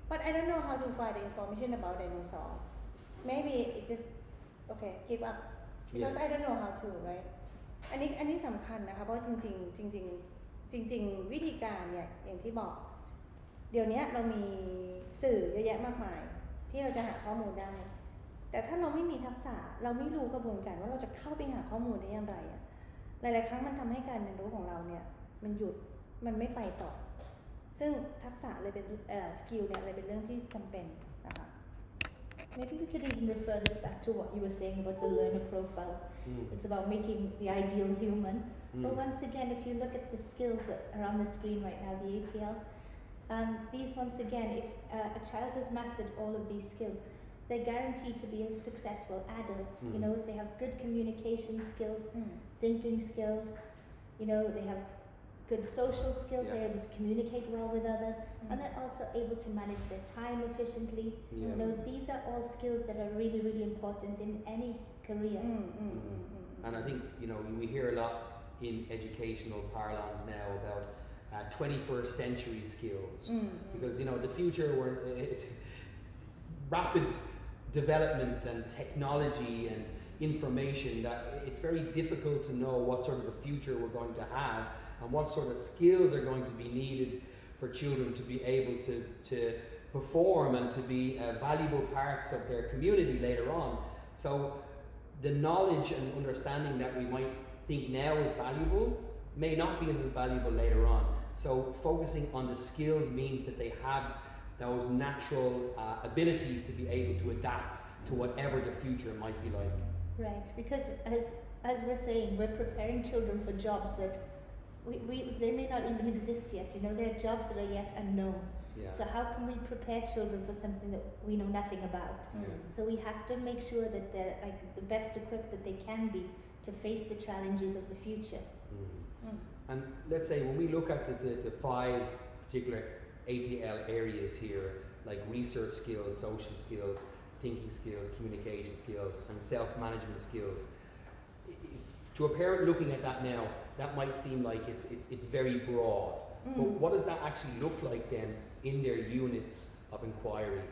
but I don't know how to find the information about dinosaur maybe it just okay give up because I don't know how to right อันนี้สำคัญนะคะเพราะจริงๆวิธีการเนี่ยอย่างที่บอก เดี๋ยวนี้เรามีสื่อเยอะแยะมากมายที่เราจะหาข้อมูลได้ แต่ถ้าเราไม่มีทักษะเราไม่รู้กระบวนการว่าเราจะเข้าไปหาข้อมูลได้อย่างไรอะหลายๆครั้งมันทำให้การเรียนรู้ของเราเนี่ยมันหยุดมันไม่ไปต่อซึ่งทักษะเลยเป็นสกิลเนี่ยเลยเป็นเรื่องที่จำเป็นนะคะ Maybe we could even refer this back to what you were saying about the learner profiles. It's about making the ideal human. But once again, if you look at the skills that are on the screen right now, the ATLs, these once again, if a child has mastered all of these skills, they're guaranteed to be a successful adult. You know, if they have good communication skills, thinking skills, you know, they have good social skills, they're able to communicate well with others, and they're also able to manage their time efficiently. You know, these are all skills that are really, really important in any career. And I think, you know, we hear a lot in educational parlance now about 21st century skills, because, you know, the future, rapid development and technology and information, that it's very difficult to know what sort of a future we're going to have and what sort of skills are going to be needed for children to be able to perform and to be valuable parts of their community later on. So the knowledge and understanding that we might think now is valuable may not be as valuable later on. So focusing on the skills means that they have those natural abilities to be able to adapt to whatever the future might be like. Right, because as we're saying, we're preparing children for jobs that they may not even exist yet. You know, there are jobs that are yet unknown. So how can we prepare children for something that we know nothing about? So we have to make sure that they're like the best equipped that they can be to face the challenges of the future. And let's say when we look at the 5 particular ATL areas here, like research skills, social skills, thinking skills, communication skills, and self-management skills, to a parent looking at that now, that might seem like it's very broad. But what does that actually look like then in their units of inquiry?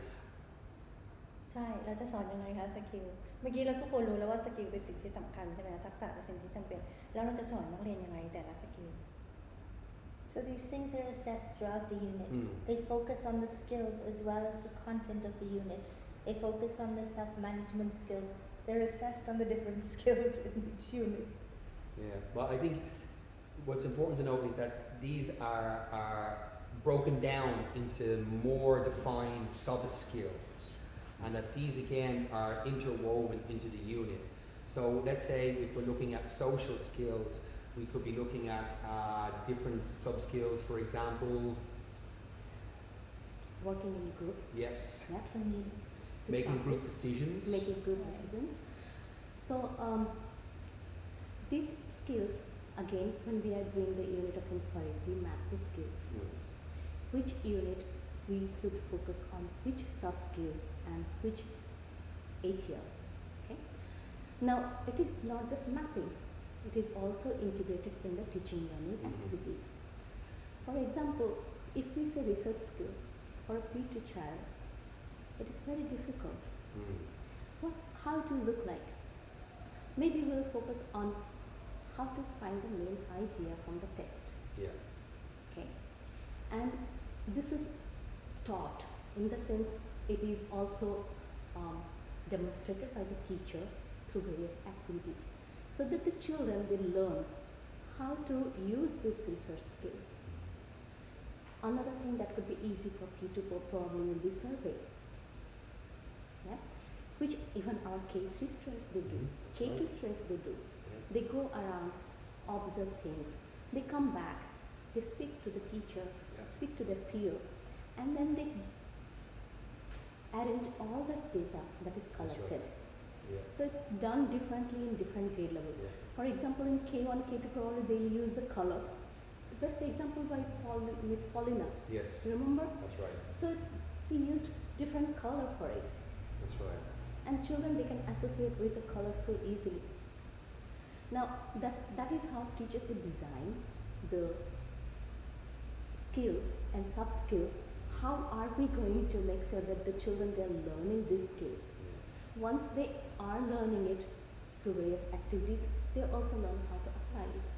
ใช่เราจะสอนยังไงคะสกิลเมื่อกี้เราก็ควรรู้แล้วว่าสกิลเป็นสิ่งที่สำคัญใช่ไหมทักษะเป็นสิ่งที่จำเป็นแล้วเราจะสอนนักเรียนยังไงแต่ละสกิล So these things are assessed throughout the unit. They focus on the skills as well as the content of the unit. They focus on the self-management skills. They're assessed on the different skills within each unit. Yeah, well, I think what's important to note is that these are broken down into more defined sub-skills, and that these again are interwoven into the unit. So let's say if we're looking at social skills, we could be looking at different sub-skills, for example. Working in a group. Yes. Making group decisions. Making group decisions. So these skills, again, when we are doing the unit of inquiry, we map the skills. Which unit we should focus on which sub-skill and which ATL. Okay. Now it is not just mapping; it is also integrated in the teaching learning activities. For example, if we say research skill for a P2 child, it is very difficult. How to look like? Maybe we'll focus on how to find the main idea from the text. Okay. And this is taught in the sense it is also demonstrated by the teacher through various activities, so that the children will learn how to use this research skill. Another thing that could be easy for P2 probably will be survey, which even our K3 students they do. K2 students they do. They go around, observe things, they come back, they speak to the teacher, speak to their peer, and then they arrange all this data that is collected. So it's done differently in different grade level. For example, in K1, K2 probably they'll use the color. The best example by Miss Paulina. Yes. Remember? That's right. So she used different color for it. That's right. And children they can associate with the color so easily. Now that is how teachers will design the skills and sub-skills. How are we going to make sure that the children they are learning these skills? Once they are learning it through various activities, they also learn how to apply it.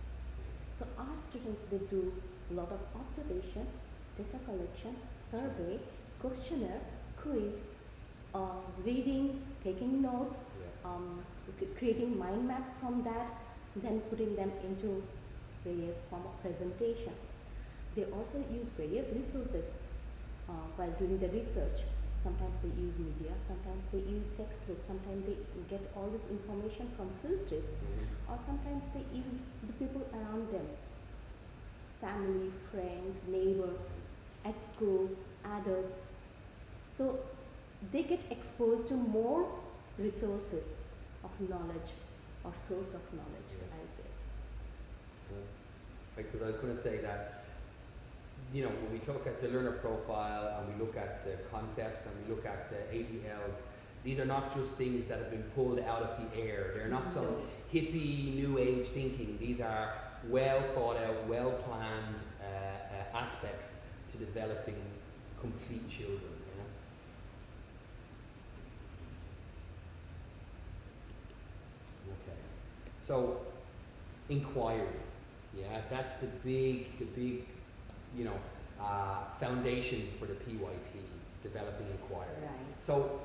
So our students they do a lot of observation, data collection, survey, questionnaire, quiz, reading, taking notes, creating mind maps from that, then putting them into various form of presentation. They also use various resources while doing the research. Sometimes they use media, sometimes they use textbooks, sometimes they get all this information from field trips, or sometimes they use the people around them, family, friends, neighbor, at school, adults. So they get exposed to more resources of knowledge or source of knowledge, I'll say. Because I was going to say that, you know, when we look at the learner profile and we look at the concepts and we look at the ATLs, these are not just things that have been pulled out of the air. They're not some hippie, new age thinking. These are well thought out, well planned aspects to developing complete children. Okay. So, inquiry. Yeah, that's the big, you know, foundation for the PYP, developing inquiry. Right. So,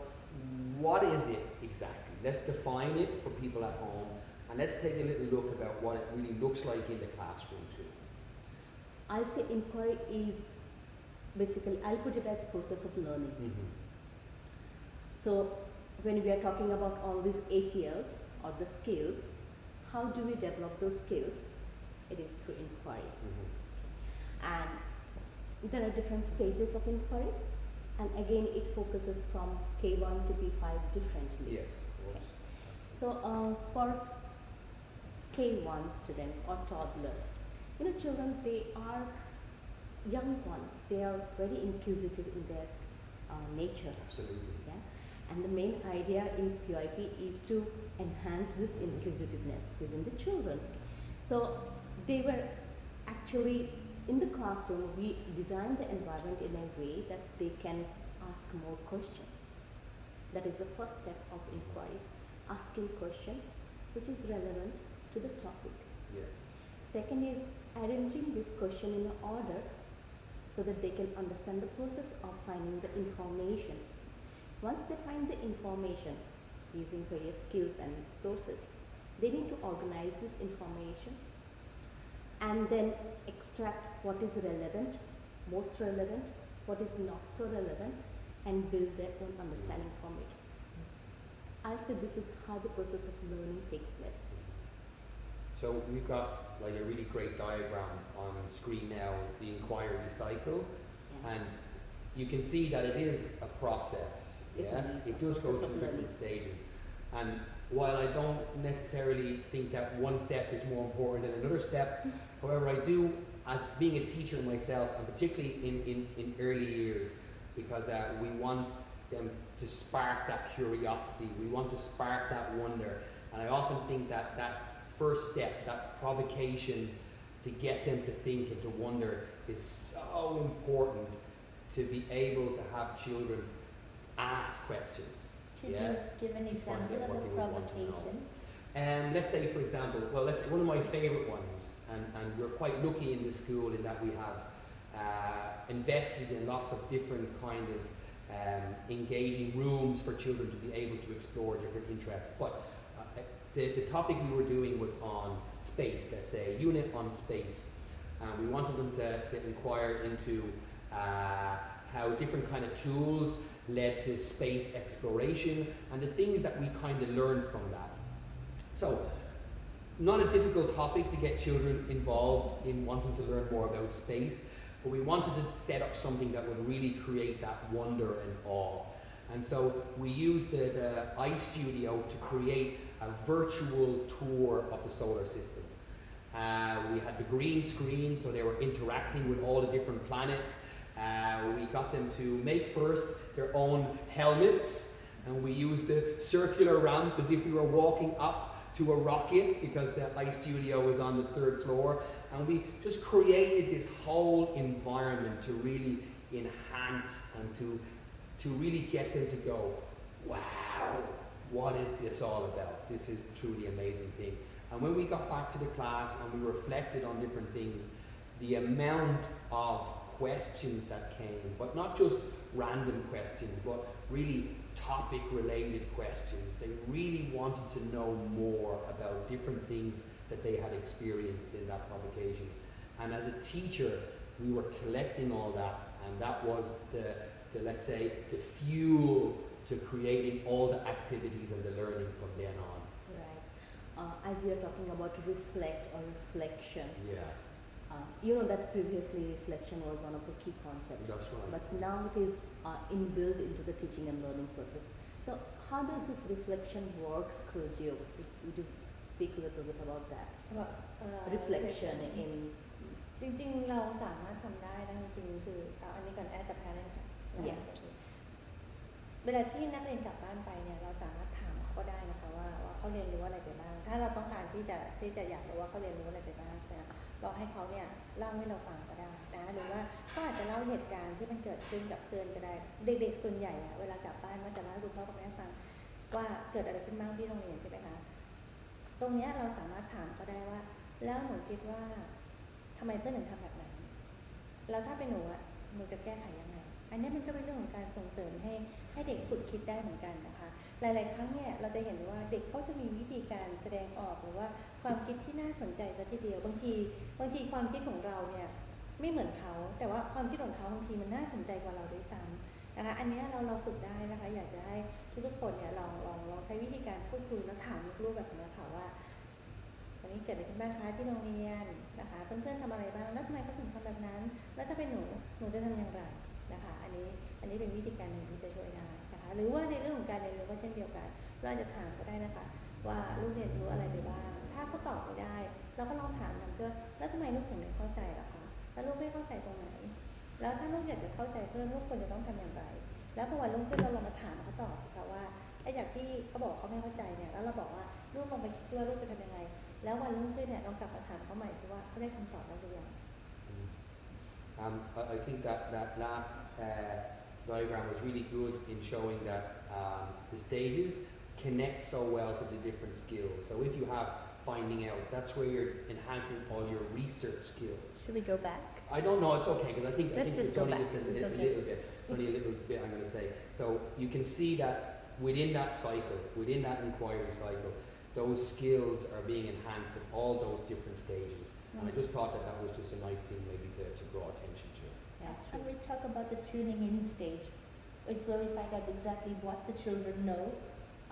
what is it exactly? Let's define it for people at home, and let's take a little look about what it really looks like in the classroom too. I'll say inquiry is basically, I'll put it as a process of learning. So, when we are talking about all these ATLs or the skills, how do we develop those skills? It is through inquiry. And there are different stages of inquiry, and again it focuses from K1 to P5 differently. Yes, of course. So for K1 students or toddler, you know, children, they are young one, they are very inquisitive in their nature. Absolutely. Yeah? And the main idea in PYP is to enhance this inquisitiveness within the children. So they were actually in the classroom, we designed the environment in a way that they can ask more questions. That is the first step of inquiry, asking question which is relevant to the topic. Yeah. Second is arranging this question in an order so that they can understand the process of finding the information. Once they find the information using various skills and sources, they need to organize this information and then extract what is relevant, most relevant, what is not so relevant, and build their own understanding from it. I'll say this is how the process of learning takes place. So we've got like a really great diagram on screen now, the inquiry cycle, and you can see that it is a process. It does go through different stages. And while I don't necessarily think that one step is more important than another step, however, I do, as being a teacher myself, and particularly in early years, because we want them to spark that curiosity, we want to spark that wonder, and I often think that that first step, that provocation to get them to think and to wonder is so important, to be able to have children ask questions. Could you give an example of a provocation? Let's say, for example, well, let's say one of my favourite ones, and we're quite lucky in the school in that we have invested in lots of different kind of engaging rooms for children to be able to explore different interests. But the topic we were doing was on space, let's say, a unit on space. We wanted them to inquire into how different kind of tools led to space exploration and the things that we kind of learned from that. So, not a difficult topic to get children involved in wanting to learn more about space, but we wanted to set up something that would really create that wonder and awe. And so we used the iStudio to create a virtual tour of the solar system. We had the green screen, so they were interacting with all the different planets. We got them to make first their own helmets, and we used the circular ramp as if we were walking up to a rocket, because the iStudio was on the 3rd floor, and we just created this whole environment to really enhance and to really get them to go, wow, what is this all about? This is a truly amazing thing. And when we got back to the class and we reflected on different things, the amount of questions that came, but not just random questions, but really topic related questions. They really wanted to know more about different things that they had experienced in that publication. And as a teacher, we were collecting all that, and that was the let's say, the fuel to creating all the activities and the learning from then on. Right. As you are talking about reflect or reflection, Yeah, you know that previously reflection was one of the key concepts. that's right. But now it is inbuilt into the teaching and learning process. So how does this reflection works, Kurdio? Would you speak a little bit about that? about Reflection in จริงๆเราสามารถทำได้นะจริงๆคือเอาอันนี้ก่อน as a parent ค่ะ Yeah. เวลาที่นักเรียนกลับบ้านไปเนี่ยเราสามารถถามเขาก็ได้นะคะว่าเขาเรียนรู้อะไรไปบ้างถ้าเราต้องการที่จะอยากรู้ว่าเขาเรียนรู้อะไรไปบ้างใช่ไหมคะเราให้เขาเนี่ยเล่าให้เราฟังก็ได้นะหรือว่าก็อาจจะเล่าเหตุการณ์ที่มันเกิดขึ้นกับเพื่อนก็ได้เด็กๆส่วนใหญ่อะเวลากลับบ้านก็จะเล่าให้คุณพ่อคุณแม่ฟังว่าเกิดอะไรขึ้นบ้างที่โรงเรียนใช่ไหมคะตรงเนี้ยเราสามารถถามเขาได้ว่าแล้วหนูคิดว่าทำไมเพื่อนถึงทำแบบนั้นแล้วถ้าเป็นหนูอะหนูจะแก้ไขยังไงอันนี้มันก็เป็นเรื่องของการส่งเสริมให้เด็กฝึกคิดได้เหมือนกันนะคะหลายๆครั้งเนี่ยเราจะเห็นว่าเด็กเขาจะมีวิธีการแสดงออกหรือว่าความคิดที่น่าสนใจซะทีเดียวบางทีความคิดของเราเนี่ยไม่เหมือนเขาแต่ว่าความคิดของเขาบางทีมันน่าสนใจกว่าเราด้วยซ้ำนะคะอันนี้เราฝึกได้นะคะอยากจะให้ทุกๆคนเนี่ยลองใช้วิธีการพูดคุยแล้วถามลูกๆแบบนี้ค่ะว่าวันนี้เกิดอะไรขึ้นบ้างคะที่โรงเรียนนะคะเพื่อนๆทำอะไรบ้างแล้วทำไมเขาถึงทำแบบนั้นแล้วถ้าเป็นหนูจะทำอย่างไรนะคะอันนี้เป็นวิธีการหนึ่งที่จะช่วยได้นะคะหรือว่าในเรื่องของการเรียนรู้ก็เช่นเดียวกันเราอาจจะถามก็ได้นะคะว่าลูกเรียนรู้อะไรไปบ้างถ้าเขาตอบไม่ได้เราก็ลองถามเสื้อแล้วทำไมลูกถึงไม่เข้าใจล่ะคะแล้วลูกไม่เข้าใจตรงไหนแล้วถ้าลูกอยากจะเข้าใจเพิ่มลูกควรจะต้องทำอย่างไรแล้วพอวันรุ่งขึ้นเราลองมาถามเขาต่อสิคะว่าไอ้จากที่เขาบอกเขาไม่เข้าใจเนี่ยแล้วเราบอกว่าลูกลองไปคิดว่าลูกจะทำยังไงแล้ววันรุ่งขึ้นเนี่ยลองกลับมาถามเขาใหม่สิว่าเขาได้คำตอบแล้วหรือยังI think that last diagram was really good in showing that the stages connect so well to the different skills. So if you have finding out, that's where you're enhancing all your research skills. Should we go back? I don't know, it's okay, because I think Let's just it's go only back. just It's a okay. little bit. It's only a little bit I'm going to say. So you can see that within that cycle, within that inquiry cycle, those skills are being enhanced at all those different stages. And I just thought that was just a nice thing maybe to draw attention to. Yeah. And we talk about the tuning in stage. It's where we find out exactly what the children know,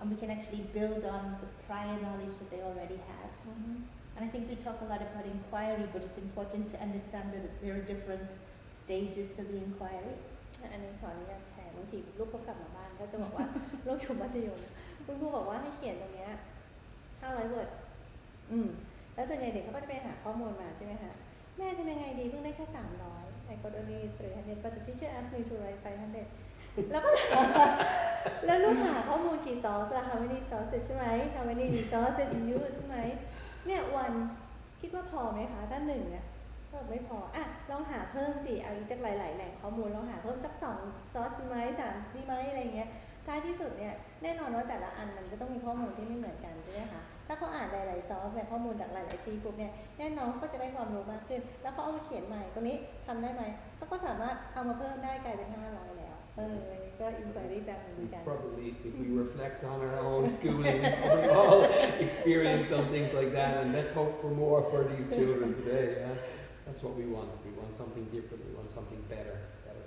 and we can actually build on the prior knowledge that they already have. And I think we talk a lot about inquiry, but it's important to understand that there are different stages to the inquiry. อันนี้ขออนุญาตแชร์บางทีลูกเขากลับมาบ้านก็จะบอกว่า ลูกอยู่มัธยมคุณครูบอกว่าให้เขียนตรงเนี้ย500 word แล้วส่วนใหญ่เด็กเขาก็จะไปหาข้อมูลมาใช่ไหมคะแม่ทำยังไงดีเพิ่งได้แค่300 I got only 300 but the teacher asked me to write 500 แล้วก็ แล้วลูกหาข้อมูลกี่ซอสอะ how many sources ใช่ไหม how many resources you use ใช่ไหมเนี่ยวันคิดว่าพอไหมคะถ้า1เนี่ยก็ไม่พออ่ะลองหาเพิ่มสิเอาอีกสักหลายๆแหล่งข้อมูลลองหาเพิ่มสัก2ซอสดีไหม3ดีไหมอะไรเงี้ยท้ายที่สุดเนี่ยแน่นอนว่าแต่ละอันมันก็ต้องมีข้อมูลที่ไม่เหมือนกันใช่ไหมคะถ้าเขาอ่านหลายๆซอสเนี่ยข้อมูลจากหลายๆที่ปุ๊บเนี่ยแน่นอนก็จะได้ความรู้มากขึ้นแล้วเขาเอามาเขียนใหม่ตรงนี้ทำได้ไหมเขาก็สามารถเอามาเพิ่มได้กลายเป็น500แล้วก็อินควายรี่แบบเหมือนกัน Probably, if we reflect on our own schooling, we all experience some things like that, and let's hope for more for these children today. Yeah? That's what we want. We want something different. We want something better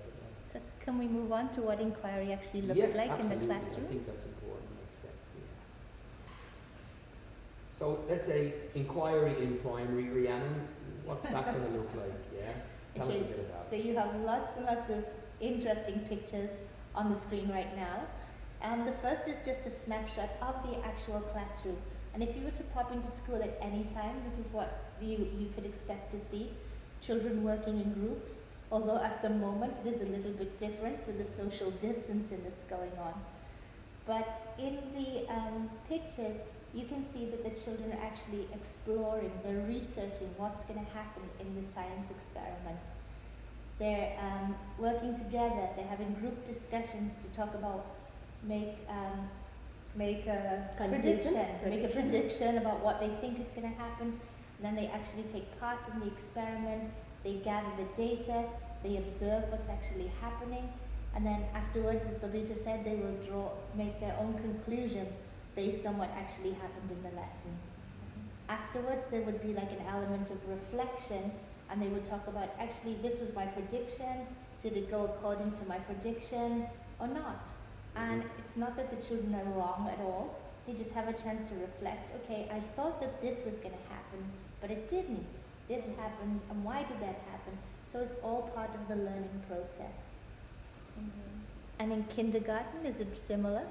for them. So can we move on to what inquiry actually looks Yes, like absolutely. in the classrooms? I think that's important. Next step. Yeah. So let's say inquiry in primary, Rhiannon. What's that going to look like? Yeah. Tell us a bit about So it. you have lots and lots of interesting pictures on the screen right now. The first is just a snapshot of the actual classroom. And if you were to pop into school at any time, this is what you could expect to see. Children working in groups, although at the moment it is a little bit different with the social distancing that's going on. But in the pictures, you can see that the children are actually exploring, they're researching what's going to happen in the science experiment. They're working together, they're having group discussions to talk about, make a prediction about what they think is going to happen. And then they actually take part in the experiment, they gather the data, they observe what's actually happening, and then afterwards, as Babita said, they will make their own conclusions based on what actually happened in the lesson. Afterwards, there would be like an element of reflection, and they would talk about, actually, this was my prediction, did it go according to my prediction or not? And it's not that the children are wrong at all, they just have a chance to reflect, okay, I thought that this was going to happen, but it didn't. This happened, and why did that happen? So it's all part of the learning process. And in kindergarten, is it similar?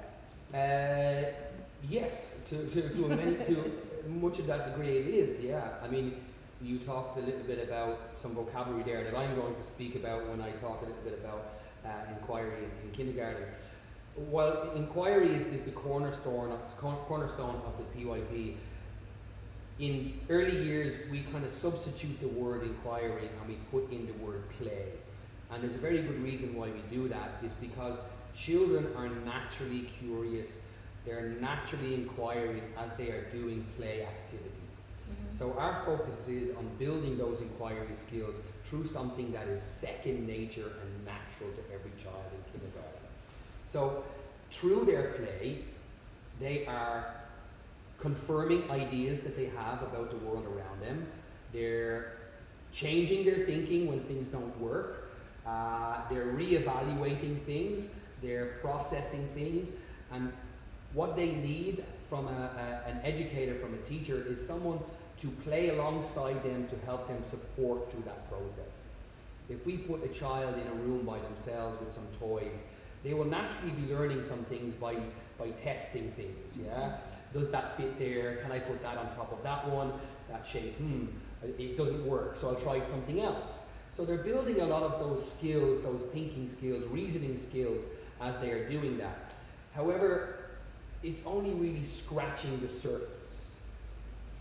Yes, to much of that degree it is, yeah. I mean, you talked a little bit about some vocabulary there that I'm going to speak about when I talk a little bit about inquiry in kindergarten. Well, inquiry is the cornerstone of the PYP. In early years, we kind of substitute the word inquiry and we put in the word play. And there's a very good reason why we do that, is because children are naturally curious. They're naturally inquiring as they are doing play activities. So our focus is on building those inquiry skills through something that is second nature and natural to every child in kindergarten. So through their play, they are confirming ideas that they have about the world around them. They're changing their thinking when things don't work. They're re-evaluating things. They're processing things. And what they need from an educator, from a teacher, is someone to play alongside them to help them support through that process. If we put a child in a room by themselves with some toys, they will naturally be learning some things by testing things, yeah? Does that fit there? Can I put that on top of that one? That shape, it doesn't work, so I'll try something else. So they're building a lot of those skills, those thinking skills, reasoning skills as they are doing that. However, it's only really scratching the surface.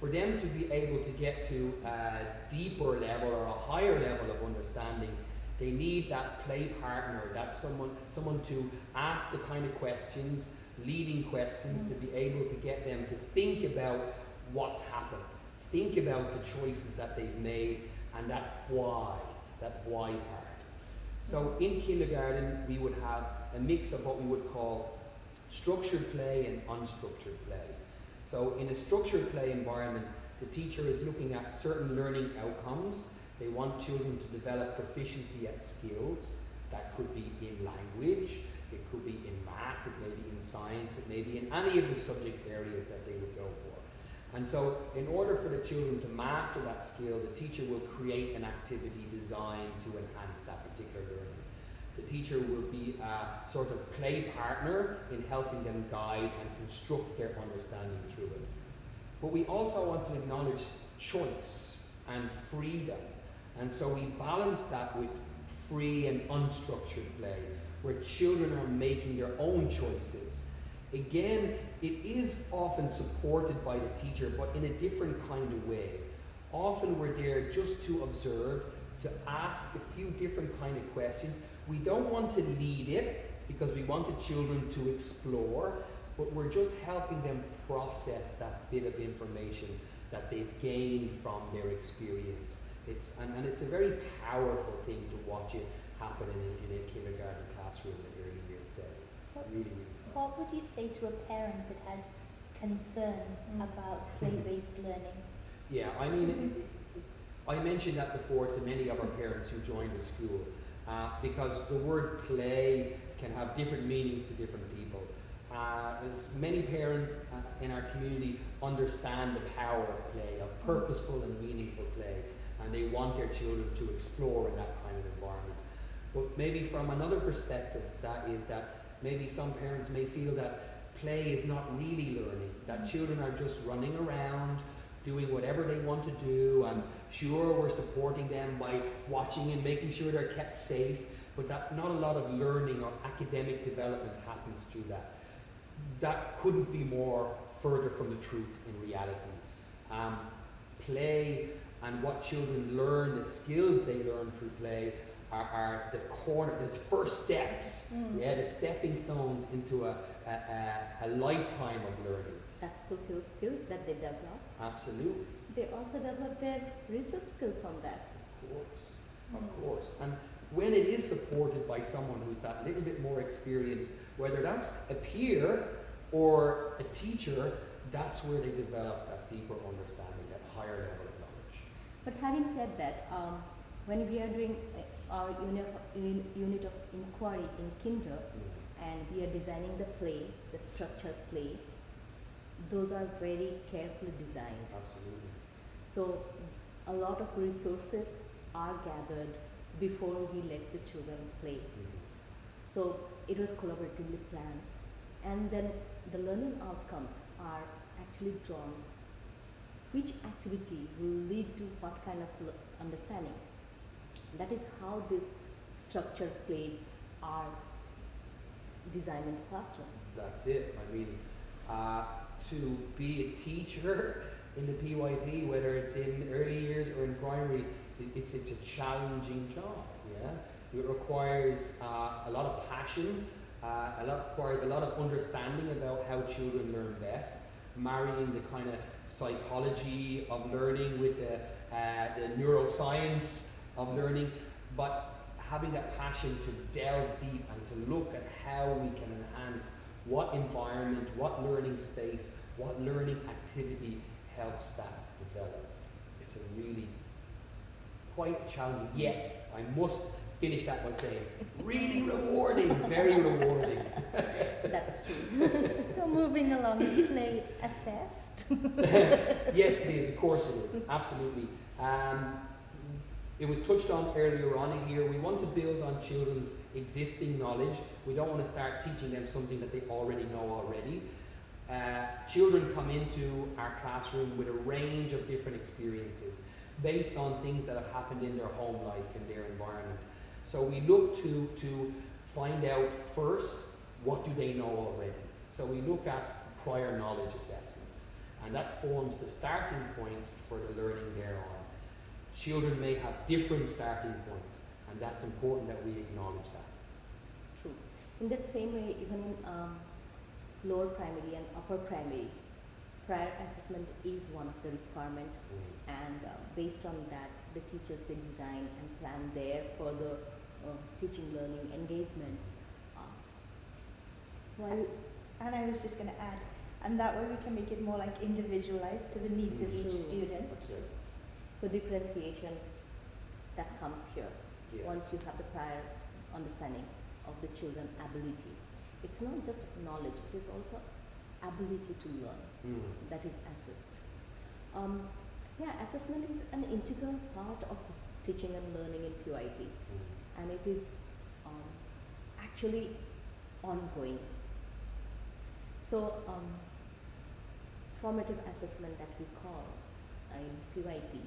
For them to be able to get to a deeper level or a higher level of understanding, they need that play partner, that someone to ask the kind of questions, leading questions, to be able to get them to think about what's happened, think about the choices that they've made, and that why part. So in kindergarten, we would have a mix of what we would call structured play and unstructured play. So in a structured play environment, the teacher is looking at certain learning outcomes. They want children to develop proficiency at skills. That could be in language, it could be in math, it may be in science, it may be in any of the subject areas that they would go for. And so in order for the children to master that skill, the teacher will create an activity designed to enhance that particular learning. The teacher will be a sort of play partner in helping them guide and construct their understanding through it. But we also want to acknowledge choice and freedom. And so we balance that with free and unstructured play, where children are making their own choices. Again, it is often supported by the teacher, but in a different kind of way. Often we're there just to observe, to ask a few different kind of questions. We don't want to lead it because we want the children to explore, but we're just helping them process that bit of information that they've gained from their experience. It's a very powerful thing to watch it happen in a kindergarten classroom in early years setting. So Really what would you say to a parent that has concerns about play-based learning? Yeah, I mean, I mentioned that before to many of our parents who joined the school, because the word play can have different meanings to different people. As many parents in our community understand the power of play, of purposeful and meaningful play, and they want their children to explore in that kind of environment. But maybe from another perspective, that is that maybe some parents may feel that play is not really learning, that children are just running around, doing whatever they want to do, and sure, we're supporting them by watching and making sure they're kept safe, but that not a lot of learning or academic development happens through that. That couldn't be more further from the truth in reality. Play and what children learn, the skills they learn through play, are the first steps, the stepping stones into a lifetime of learning. That's social skills that they develop. Absolutely. They also develop their research skills on that. Of course. And when it is supported by someone who's that little bit more experienced, whether that's a peer or a teacher, that's where they develop that deeper understanding, that higher level of knowledge. But having said that, when we are doing our unit of inquiry in kinder, and we are designing the play, the structured play, those are very carefully designed. Absolutely. So a lot of resources are gathered before we let the children play. So it was collaboratively planned, and then the learning outcomes are actually drawn. Which activity will lead to what kind of understanding? That is how this structured play are designed in the classroom. That's it. I mean, to be a teacher in the PYP, whether it's in early years or in primary, it's a challenging job. Yeah, it requires a lot of passion. Requires a lot of understanding about how children learn best, marrying the kind of psychology of learning with the neuroscience of learning, but having that passion to delve deep and to look at how we can enhance what environment, what learning space, what learning activity helps that develop. It's a really quite challenging, yet I must finish that by saying, really rewarding, very rewarding. That's true. So moving along, is play assessed? Yes, it is. Of course it is. Absolutely. It was touched on earlier on here. We want to build on children's existing knowledge. We don't want to start teaching them something that they already know already. Children come into our classroom with a range of different experiences based on things that have happened in their home life, in their environment. So we look to find out first, what do they know already? So we look at prior knowledge assessments, and that forms the starting point for the learning thereon. Children may have different starting points, and that's important that we acknowledge that. True. In that same way, even in lower primary and upper primary, prior assessment is one of the requirement, and based on that, the teachers, they design and plan their further teaching learning engagements. And I was just going to add, and that way we can make it more like individualized to the needs of each True. student. That's it. So differentiation that comes here. Yeah. Once you have the prior understanding of the children's ability. It's not just knowledge, it is also ability to learn that is assessed. Assessment is an integral part of teaching and learning in PYP, and it is actually ongoing. So formative assessment that we call in PYP,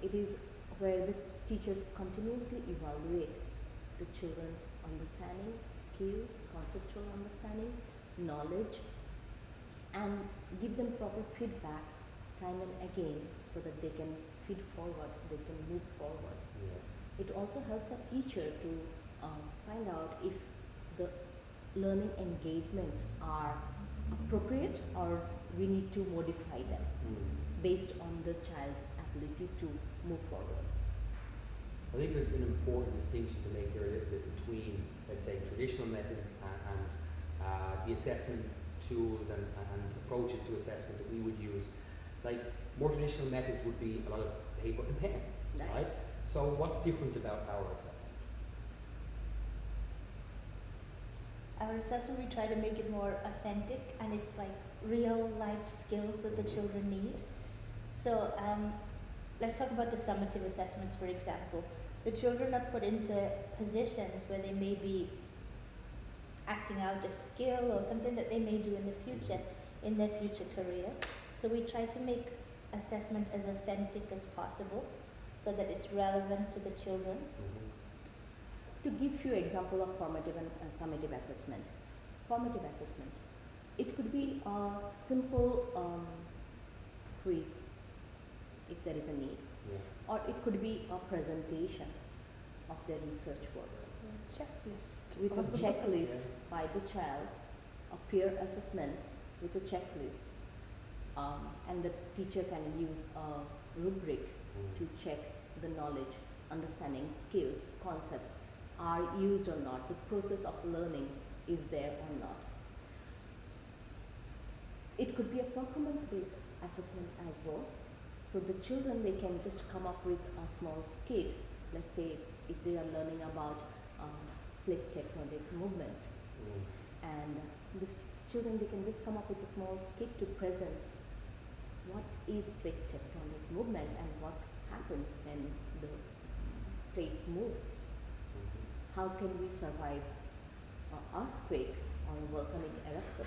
it is where the teachers continuously evaluate the children's understanding, skills, conceptual understanding, knowledge, and give them proper feedback time and again so that they can feed forward, they can move forward. Yeah. It also helps a teacher to find out if the learning engagements are appropriate or we need to modify them based on the child's ability to move forward. I think there's an important distinction to make here a little bit between, let's say, traditional methods and the assessment tools and approaches to assessment that we would use. Like, more traditional methods would be a lot of paper and pen, right? So what's different about our assessment? Our assessment, we try to make it more authentic, and it's like real life skills that the children need. So let's talk about the summative assessments, for example. The children are put into positions where they may be acting out a skill or something that they may do in the future, in their future career. So we try to make assessment as authentic as possible so that it's relevant to the children. To give few example of formative and summative assessment. Formative assessment, it could be a simple quiz if there is a need, or it could be a presentation of their research work Checklist. with a checklist by the child, a peer assessment with a checklist, and the teacher can use a rubric to check the knowledge, understanding, skills, concepts are used or not, the process of learning is there or not. It could be a performance-based assessment as well. So the children, they can just come up with a small skit. Let's say if they are learning about plate tectonic movement, and these children, they can just come up with a small skit to present what is plate tectonic movement and what happens when the plates move. How can we survive an earthquake or a volcanic eruption?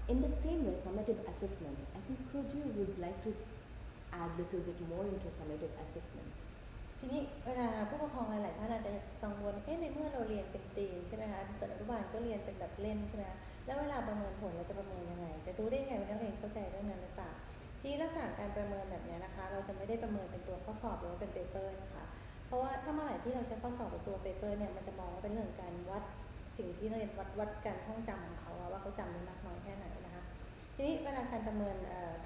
In that same way, summative assessment, I think Kuju would like to add a little bit more into summative assessment. ทีนี้เวลาผู้ปกครองหลายๆท่านอาจจะกังวลในเมื่อเราเรียนเป็นธีมใช่ไหมคะตอนอนุบาลก็เรียนเป็นแบบเล่นใช่ไหมคะแล้วเวลาประเมินผลเราจะประเมินยังไงจะรู้ได้ไงว่านักเรียนเข้าใจเรื่องนั้นหรือเปล่าที่ลักษณะการประเมินแบบนี้นะคะเราจะไม่ได้ประเมินเป็นตัวข้อสอบหรือว่าเป็นเปเปอร์นะคะเพราะว่าถ้าเมื่อไหร่ที่เราใช้ข้อสอบเป็นตัวเปเปอร์เนี่ยมันจะมองว่าเป็นเรื่องการวัดสิ่งที่นักเรียนวัดการท่องจำของเขาว่าเขาจำได้มากน้อยแค่ไหนนะคะทีนี้เวลาการประเมิน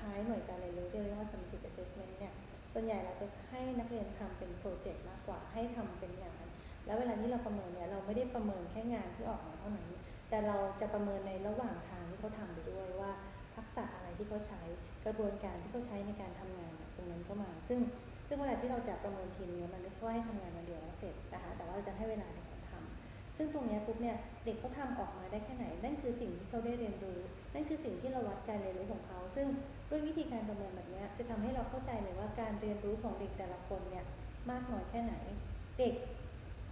ท้ายหน่วยการเรียนรู้ที่เรียกว่า summative assessment เนี่ยส่วนใหญ่เราจะให้นักเรียนทำเป็นโปรเจกต์มากกว่าให้ทำเป็นงานแล้วเวลาที่เราประเมินเนี่ยเราไม่ได้ประเมินแค่งานที่ออกมาเท่านั้นแต่เราจะประเมินในระหว่างทางที่เขาทำไปด้วยว่าทักษะอะไรที่เขาใช้กระบวนการที่เขาใช้ในการทำงานตรงนั้นเข้ามาซึ่งเวลาที่เราจะประเมินทีมเนี่ยมันไม่ใช่ว่าให้ทำงานวันเดียวแล้วเสร็จนะคะแต่ว่าเราจะให้เวลาในการทำซึ่งตรงนี้ปุ๊บเนี่ยเด็กเขาทำออกมาได้แค่ไหนนั่นคือสิ่งที่เขาได้เรียนรู้นั่นคือสิ่งที่เราวัดการเรียนรู้ของเขาซึ่งด้วยวิธีการประเมินแบบนี้จะทำให้เราเข้าใจเลยว่าการเรียนรู้ของเด็กแต่ละคนเนี่ยมากน้อยแค่ไหนเด็ก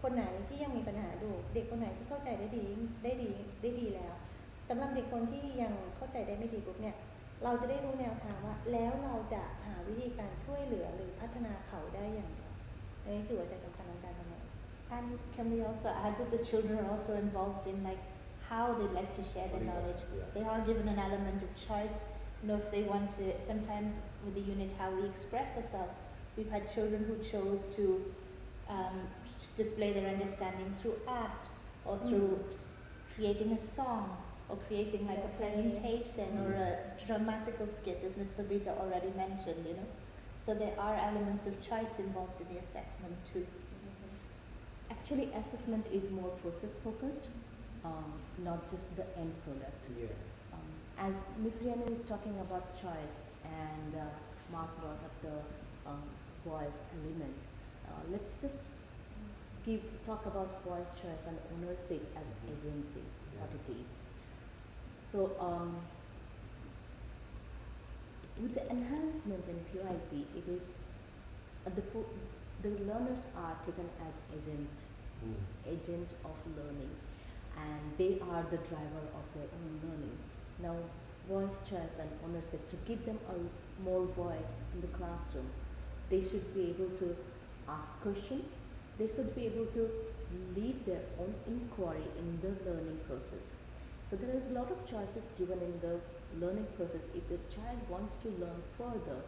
คนไหนที่ยังมีปัญหาดูเด็กคนไหนที่เข้าใจได้ดีแล้วสำหรับเด็กคนที่ยังเข้าใจได้ไม่ดีปุ๊บเนี่ยเราจะได้รู้แนวทางว่าแล้วเราจะหาวิธีการช่วยเหลือหรือพัฒนาเขาได้อย่างไรนี่คือหัวใจสำคัญของการประเมิน And can we also add that the children are also involved in like how they like to share their knowledge? They are given an element of choice. You know, if they want to, sometimes with the unit how we express ourselves, we've had children who chose to display their understanding through art or through creating a song or creating like a presentation or a dramatical skit, as Ms. Babita already mentioned, you know. So there are elements of choice involved in the assessment too. Actually, assessment is more process focused, not just the end product. Yeah. As Ms. Rihanna is talking about choice and Mark brought up the voice element, let's just talk about voice choice and ownership as agency, what it is. So with the enhancement in PYP, it is the learners are taken as agent of learning, and they are the driver of their own learning. Now, voice choice and ownership, to give them a more voice in the classroom, they should be able to ask questions, they should be able to lead their own inquiry in the learning process. So there is a lot of choices given in the learning process. If the child wants to learn further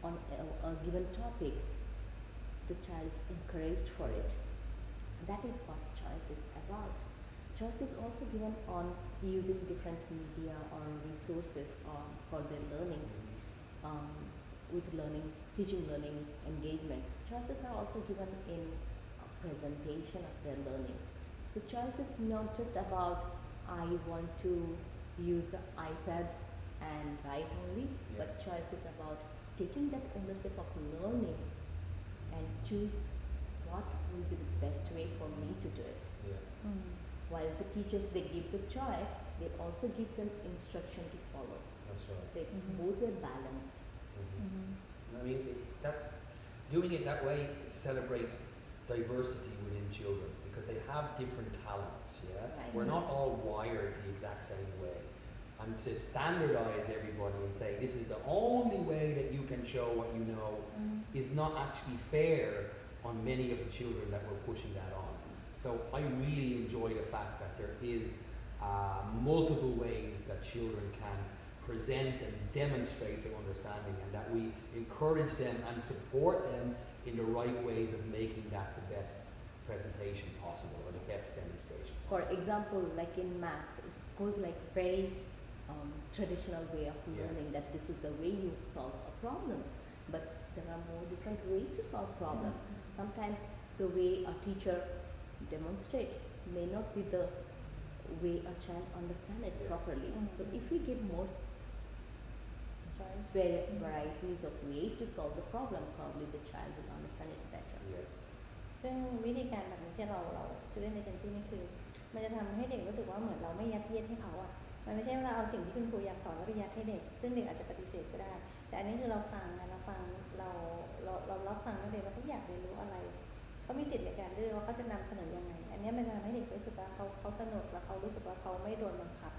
on a given topic, the child is encouraged for it. That is what choice is about. Choice is also given on using different media or resources for their learning, with teaching learning engagements. Choices are also given in a presentation of their learning. So choice is not just about I want to use the iPad and write only, but choice is about taking that ownership of learning and choose what will be the best way for me to do it. Yeah. While the teachers, they give the choice, they also give them instruction to follow. That's right. So it's both are balanced. I mean, that's doing it that way celebrates diversity within children because they have different talents. Yeah, Right. We're not all wired the exact same way, and to standardize everybody and say this is the only way that you can show what you know is not actually fair on many of the children that we're pushing that on. So I really enjoy the fact that there is multiple ways that children can present and demonstrate their understanding, and that we encourage them and support them in the right ways of making that the best presentation possible or the best demonstration For possible. example, like in maths, it goes like very traditional way of learning that this is the way you solve a problem. But there are more different ways to solve problem. Sometimes the way a teacher demonstrate may not be the way a child understand it Yeah. properly. Mm. So if we give more Choice. varieties of ways to solve the problem, probably the child will understand it better. Yeah. ซึ่งวิธีการแบบนี้ที่เรา student agency นี่คือ มันจะทำให้เด็กรู้สึกว่าเหมือนเราไม่ยัดเยียดให้เขาอะมันไม่ใช่ว่าเราเอาสิ่งที่คุณครูอยากสอนแล้วไปยัดให้เด็กซึ่งเด็กอาจจะปฏิเสธก็ได้แต่อันนี้คือเราฟังนะเราฟังเรารับฟังนักเรียนเราก็อยากเรียนรู้อะไรเขามีสิทธิ์ในการเลือกว่าเขาจะนำเสนอยังไงอันนี้มันจะทำให้เด็กรู้สึกว่าเขาสนุกและเขารู้สึกว่าเขาไม่โดนบังคับ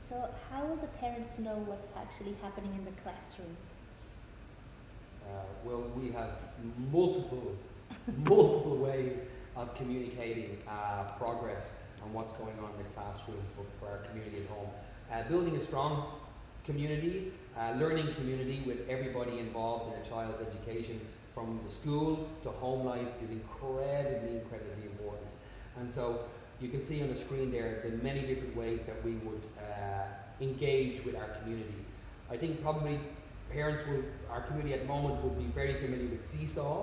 So how will the parents know what's actually happening in the classroom? Well, we have multiple ways of communicating progress and what's going on in the classroom for our community at home. Building a strong community, learning community with everybody involved in a child's education from the school to home life is incredibly important. And so you can see on the screen there the many different ways that we would engage with our community. I think probably our community at the moment would be very familiar with Seesaw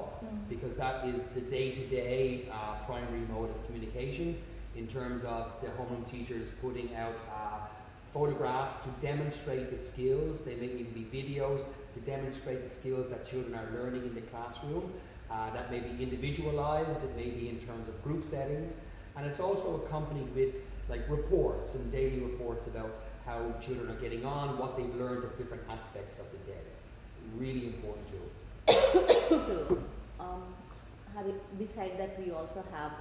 because that is the day-to-day primary mode of communication in terms of the homeroom teachers putting out photographs to demonstrate the skills. They may even be videos to demonstrate the skills that children are learning in the classroom. That may be individualized, it may be in terms of group settings, and it's also accompanied with like reports and daily reports about how children are getting on, what they've learned of different aspects of the day. Really important tool. True. Beside that, we also have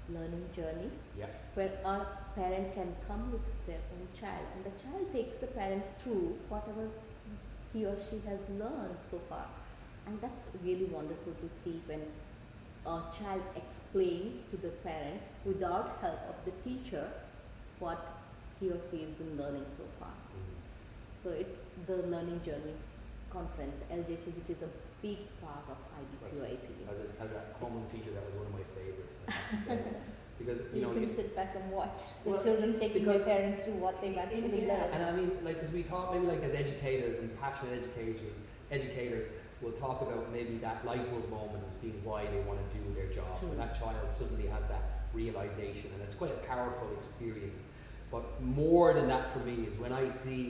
learning journey Yeah. where a parent can come with their own child and the child takes the parent through whatever he or she has learned so far, and that's really wonderful to see when a child explains to the parents without help of the teacher what he or she has been learning so far. So it's the learning journey conference, LJC, which is a big part of IBQIP. As a homeroom teacher, that was one of my favorites, I have to say. Because You know, can sit back and watch the Well, children taking their because- parents through what they've actually Yeah. learned. and I mean, like, as we talk, maybe like as educators and passionate educators will talk about maybe that light bulb moment as being why they want to do their job. True. And that child suddenly has that realization, and it's quite a powerful experience. But more than that for me is when I see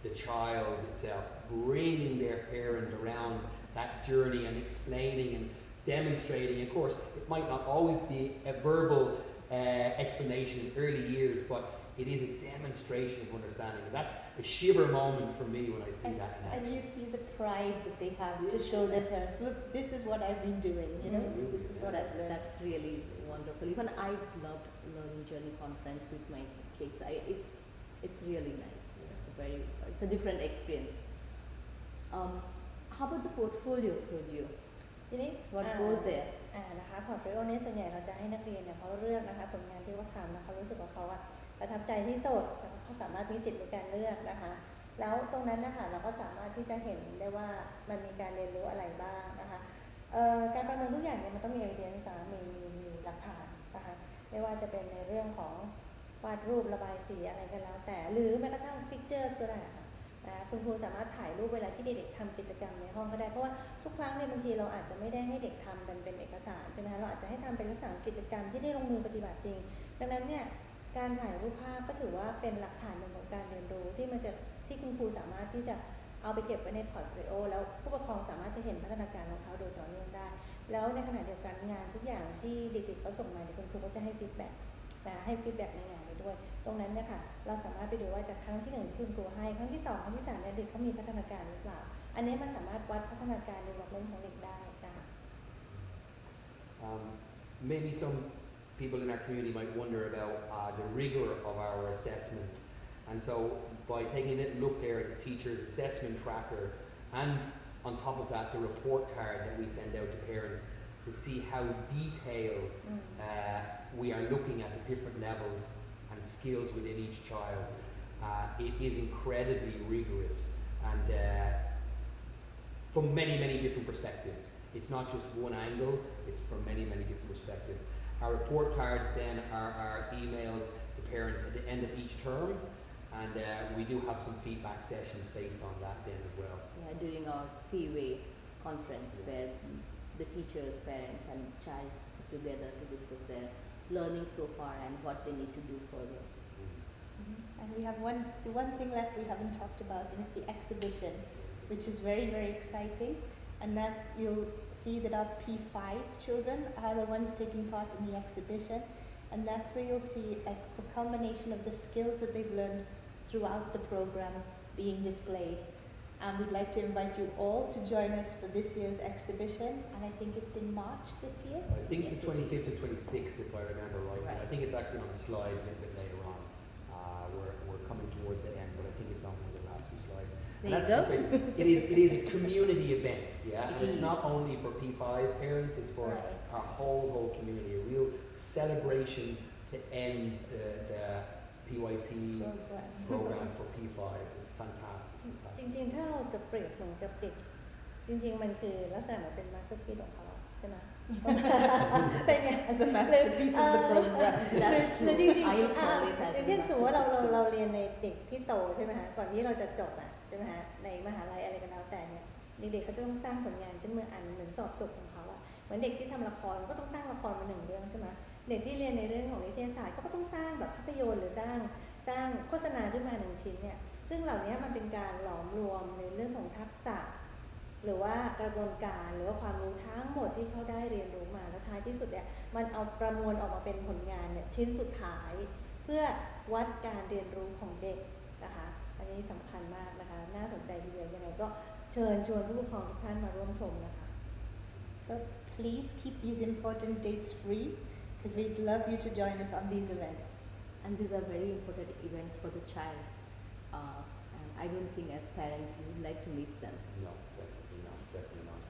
the child itself bringing their parent around that journey and explaining and demonstrating. Of course, it might not always be a verbal explanation in early years, but it is a demonstration of understanding. And that's a shiver moment for me when I see that in And action. you see the pride that they have to show their parents, look, this is what I've been doing, you know, Absolutely. this is what I've learned. That's really wonderful. Even I loved learning journey conference with my kids. It's really nice. It's a different experience. How about the portfolio review? ทีนี้ What goes there? นะคะพอร์ตโฟลิโอนี้ส่วนใหญ่เราจะให้นักเรียนเนี่ยเขาเลือกนะคะผลงานที่เขาทำแล้วเขารู้สึกว่าเขาประทับใจที่สุดแล้วเขาสามารถมีสิทธิ์ในการเลือกนะคะแล้วตรงนั้นนะคะเราก็สามารถที่จะเห็นได้ว่ามันมีการเรียนรู้อะไรบ้างนะคะการประเมินทุกอย่างเนี่ยมันต้องมี evidence มีหลักฐานนะคะไม่ว่าจะเป็นในเรื่องของวาดรูประบายสีอะไรก็แล้วแต่หรือแม้กระทั่ง pictures ก็ได้ค่ะคุณครูสามารถถ่ายรูปเวลาที่เด็กๆทำกิจกรรมในห้องก็ได้เพราะว่าทุกครั้งเนี่ยบางทีเราอาจจะไม่ได้ให้เด็กทำเป็นเอกสารใช่ไหมคะเราอาจจะให้ทำเป็นลักษณะกิจกรรมที่ได้ลงมือปฏิบัติจริงดังนั้นเนี่ยการถ่ายรูปภาพก็ถือว่าเป็นหลักฐานหนึ่งของการเรียนรู้ที่คุณครูสามารถที่จะเอาไปเก็บไว้ในพอร์ตโฟลิโอแล้วผู้ปกครองสามารถจะเห็นพัฒนาการของเขาโดยต่อเนื่องได้แล้วในขณะเดียวกันงานทุกอย่างที่เด็กๆเขาส่งมาเดี๋ยวคุณครูก็จะให้ฟีดแบ็กในงานไปด้วยตรงนั้นเนี่ยค่ะเราสามารถไปดูว่าจากครั้งที่1ที่คุณครูให้ครั้งที่2ครั้งที่3เนี่ยเด็กเขามีพัฒนาการหรือเปล่าอันนี้มันสามารถวัดพัฒนาการในวัยของเด็กได้นะคะ Maybe some people in our community might wonder about the rigor of our assessment, and so by taking a look there at the teacher's assessment tracker and on top of that the report card that we send out to parents to see how detailed we are looking at the different levels and skills within each child. It is incredibly rigorous and from many different perspectives. It's not just one angle, it's from many different perspectives. Our report cards then are emailed to parents at the end of each term, and we do have some feedback sessions based on that then as well. Yeah, during our three-way conference where the teachers, parents and child sit together to discuss their learning so far and what they need to do further. And we have the one thing left we haven't talked about, and it's the exhibition, which is very, very exciting. And that's, you'll see that our P5 children are the ones taking part in the exhibition. And that's where you'll see the culmination of the skills that they've learned throughout the program being displayed. And we'd like to invite you all to join us for this year's exhibition. And I think it's in March this year. I think Yes, the 25th and 26th, if I remember right. Right. I think it's actually on the slide a little bit later on. We're coming towards the end, but I think it's on one of the last few slides. There And you go. it is a community event, yeah, and It it's is. not only for P5 parents, it's for Right. our whole community, a real celebration to end the PYP program for P5. It's fantastic. จริงๆถ้าเราจะเปรียบเหมือนกับเด็กจริงๆมันคือลักษณะเหมือนเป็นมาสเตอร์พีซของเขาใช่ไหม เป็นไง It's the masterpiece of the program. ห That's รือ true. จริงๆ I'll call it as อย่าง a เช่นสมมติว่าเรา masterpiece. เราเรียนในเด็กที่โตใช่ไหมคะก่อนที่เราจะจบใช่ไหมคะในมหาลัยอะไรก็แล้วแต่เนี่ยเด็กๆเขาจะต้องสร้างผลงานขึ้นเมื่ออันเหมือนสอบจบของเขาเหมือนเด็กที่ทำละครก็ต้องสร้างละครมา1 เรื่องใช่ไหมเด็กที่เรียนในเรื่องของนิเทศศาสตร์เขาก็ต้องสร้างแบบภาพยนตร์หรือสร้างโฆษณาขึ้นมา1 ชิ้นเนี่ยซึ่งเหล่านี้มันเป็นการหลอมรวมในเรื่องของทักษะหรือว่ากระบวนการหรือว่าความรู้ทั้งหมดที่เขาได้เรียนรู้มาแล้วท้ายที่สุดเนี่ยมันเอาประมวลออกมาเป็นผลงานเนี่ยชิ้นสุดท้ายเพื่อวัดการเรียนรู้ของเด็กนะคะอันนี้สำคัญมากนะคะน่าสนใจทีเดียวยังไงก็เชิญชวนผู้ปกครองทุกท่านมาร่วมชมนะคะ So please keep these important dates free, because we'd love you to join us on these events. And these are very important events for the child. And I don't think as parents we would like to miss them. No, definitely not.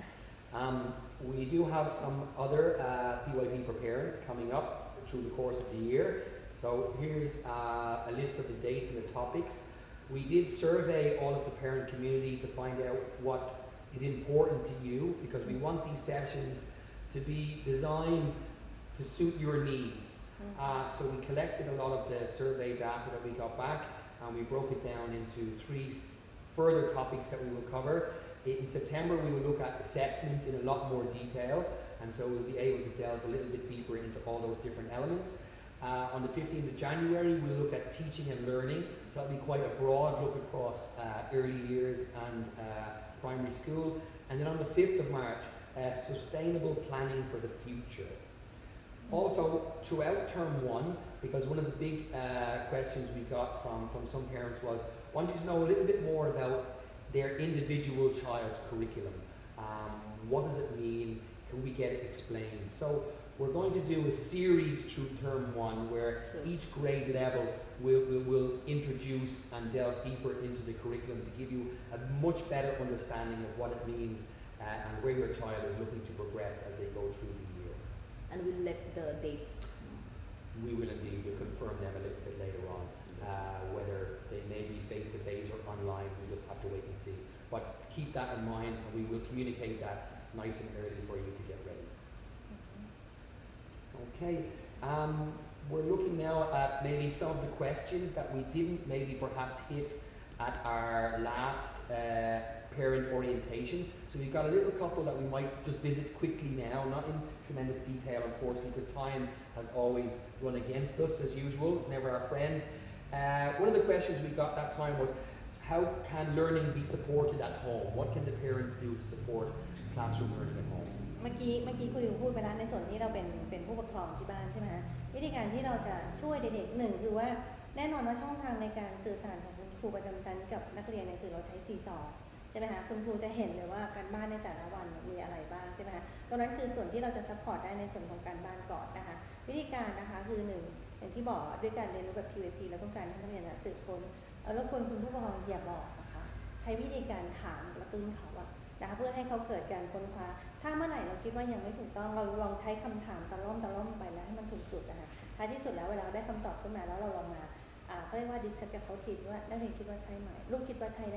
We do have some other PYP for parents coming up through the course of the year. So here's a list of the dates and the topics. We did survey all of the parent community to find out what is important to you, because we want these sessions to be designed to suit your needs. So we collected a lot of the survey data that we got back, and we broke it down into 3 further topics that we will cover. In September we will look at assessment in a lot more detail, and so we'll be able to delve a little bit deeper into all those different elements. On the 15th of January we'll look at teaching and learning, so that'll be quite a broad look across early years and primary school. And then on the 5th of March, sustainable planning for the future. Also, throughout term 1, because one of the big questions we got from some parents was, wanted to know a little bit more about their individual child's curriculum. What does it mean? Can we get it explained? So we're going to do a series through term 1 where each grade level will introduce and delve deeper into the curriculum to give you a much better understanding of what it means and where your child is looking to progress as they go through the year. And we'll let the dates. We will indeed. We'll confirm them a little bit later on, whether they may be face-to-face or online. We just have to wait and see. But keep that in mind, and we will communicate that nice and early for you to get ready. Okay. We're looking now at maybe some of the questions that we didn't maybe perhaps hit at our last parent orientation. So we've got a little couple that we might just visit quickly now, not in tremendous detail unfortunately, because time has always run against us as usual. It's never our friend. One of the questions we got that time was, how can learning be supported at home? What can the parents do to support classroom learning at home? เมื่อกี้คุณดิวพูดไปแล้วในส่วนที่เราเป็นผู้ปกครองที่บ้านใช่ไหมฮะวิธีการที่เราจะช่วยเด็กๆหนึ่งคือว่าแน่นอนว่าช่องทางในการสื่อสารของคุณครูประจำชั้นกับนักเรียนเนี่ยคือเราใช้ซีซอใช่ไหมคะคุณครูจะเห็นเลยว่าการบ้านในแต่ละวันมีอะไรบ้างใช่ไหมคะตรงนั้นคือส่วนที่เราจะซัพพอร์ตได้ในส่วนของการบ้านก่อนนะคะวิธีการนะคะคือ1อย่างที่บอกด้วยการเรียนรู้แบบ PYP เราต้องการให้นักเรียนสืบค้นรบกวนคุณผู้ปกครองอย่าบอกนะคะใช้วิธีการถามกระตุ้นเขานะคะเพื่อให้เขาเกิดการค้นคว้าถ้าเมื่อไหร่เราคิดว่ายังไม่ถูกต้องเราลองใช้คำถามตะล่อมไปแล้วให้มันถูกจุดนะคะท้ายที่สุดแล้วเวลาได้คำตอบขึ้นมาแล้วเราลองมาเขาเรียกว่าดิสคัสกับเขาทีว่านักเรียนคิดว่าใช่ไหมลูกคิดว่าใช่ไห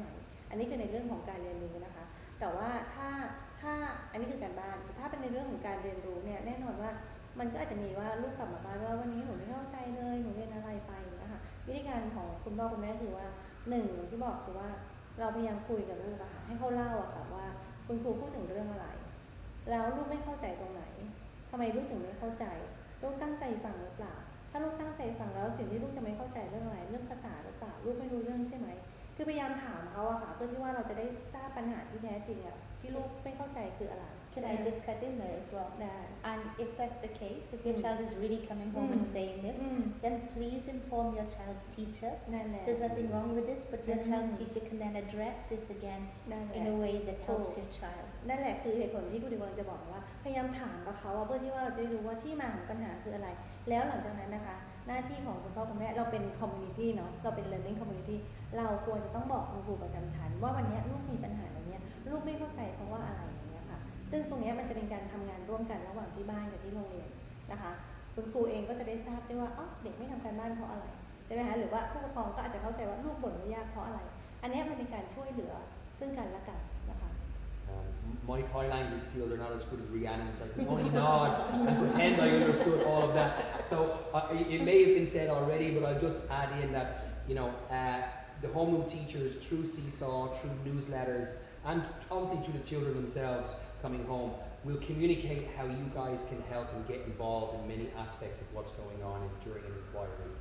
มอันนี้คือในเรื่องของการเรียนรู้นะคะแต่ว่าถ้าอันนี้คือการบ้านถ้าเป็นในเรื่องของการเรียนรู้เนี่ยแน่นอนว่ามันก็อาจจะมีว่าลูกกลับมาบ้านว่าวันนี้หนูไม่เข้าใจเลยหนูเรียนอะไรไปนะคะวิธีการของคุณพ่อคุณแม่คือว่า1ที่บอกคือว่า เราพยายามคุยกับลูกอะค่ะให้เขาเล่าอะค่ะว่าคุณครูพูดถึงเรื่องอะไร แล้วลูกไม่เข้าใจตรงไหนทำไมลูกถึงไม่เข้าใจลูกตั้งใจฟังหรือเปล่าถ้าลูกตั้งใจฟังแล้วสิ่งที่ลูกจะไม่เข้าใจเรื่องอะไรเรื่องภาษาหรือเปล่าลูกไม่รู้เรื่องใช่ไหมคือพยายามถามเขาอะค่ะเพื่อที่ว่าเราจะได้ทราบปัญหาที่แท้จริงอะที่ลูกไม่เข้าใจคืออะไร Can I just cut in there as well? ได้ And if that's the case, if your child is really coming home and saying this, then please inform your child's teacher. นั่นแหละ There's nothing wrong with this, but your child's teacher can then address this again นั่นแห in ละ a way that helps your child. นั่นแหละคือเหตุผลที่คุณดิวกำลังจะบอกว่าพยายามถามกับเขาว่าเพื่อที่ว่าเราจะได้รู้ว่าที่มาของปัญหาคืออะไร แล้วหลังจากนั้นนะคะหน้าที่ของคุณพ่อคุณแม่เราเป็นคอมมูนิตี้เนาะเราเป็น learning community เราควรจะต้องบอกคุณครูประจำชั้นว่าวันนี้ลูกมีปัญหาแบบนี้ลูกไม่เข้าใจเพราะว่าอะไรอย่างเงี้ยค่ะซึ่งตรงนี้มันจะเป็นการทำงานร่วมกันระหว่างที่บ้านกับที่โรงเรียนนะคะคุณครูเองก็จะได้ทราบด้วยว่าอ๋อเด็กไม่ทำการบ้านเพราะอะไรใช่ไหมคะหรือว่าผู้ปกครองก็อาจจะเข้าใจว่าลูกบ่นไม่ยากเพราะอะไรอันนี้มันเป็นการช่วยเหลือซึ่งกันและกันนะคะ My Thai language skills are not as good as Rhiannon's. I can only nod and pretend I understood all of that. So it may have been said already, but I'll just add in that, the homeroom teachers through Seesaw, through newsletters, and obviously through the children themselves coming home, will communicate how you guys can help and get involved in many aspects of what's going on during an inquiry.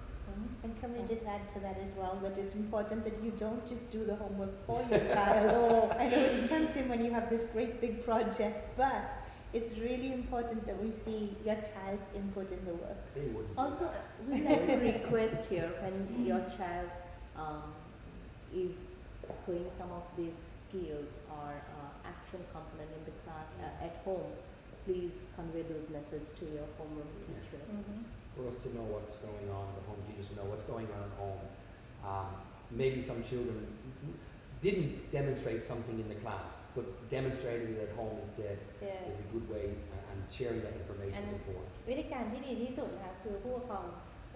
And can we just add to that as well that it's important that you don't just do the homework for your child. I know it's tempting when you have this great big project, but it's really important that we see your child's input in the work. They would. Also, we like to request here when your child is showing some of these skills or action component in the class at home, please convey those messages to your homeroom teacher. For us to know what's going on, the home teachers to know what's going on at home. Maybe some children didn't demonstrate something in the class, but demonstrated it at home instead Yes. is a good way, and sharing that information is And- important. วิธีการที่ดีที่สุดนะคะคือผู้ปกครอง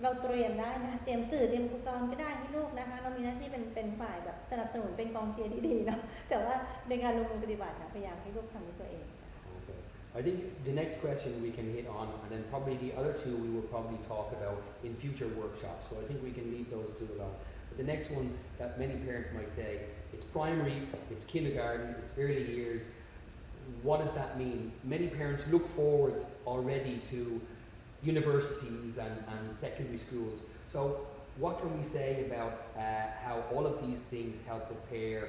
เราเตรียมได้นะคะเตรียมสื่อเตรียมอุปกรณ์ก็ได้ให้ลูกนะคะเรามีหน้าที่เป็นฝ่ายแบบสนับสนุนเป็นกองเชียร์ที่ดีเนาะแต่ว่าในการลงมือปฏิบัตินะพยายามให้ลูกทำด้วยตัวเองนะคะ Okay. I think the next question we can hit on, and then probably the other two we will probably talk about in future workshops. So I think we can leave those two alone. But the next one that many parents might say, it's primary, it's kindergarten, it's early years. What does that mean? Many parents look forward already to universities and secondary schools. So what can we say about how all of these things help prepare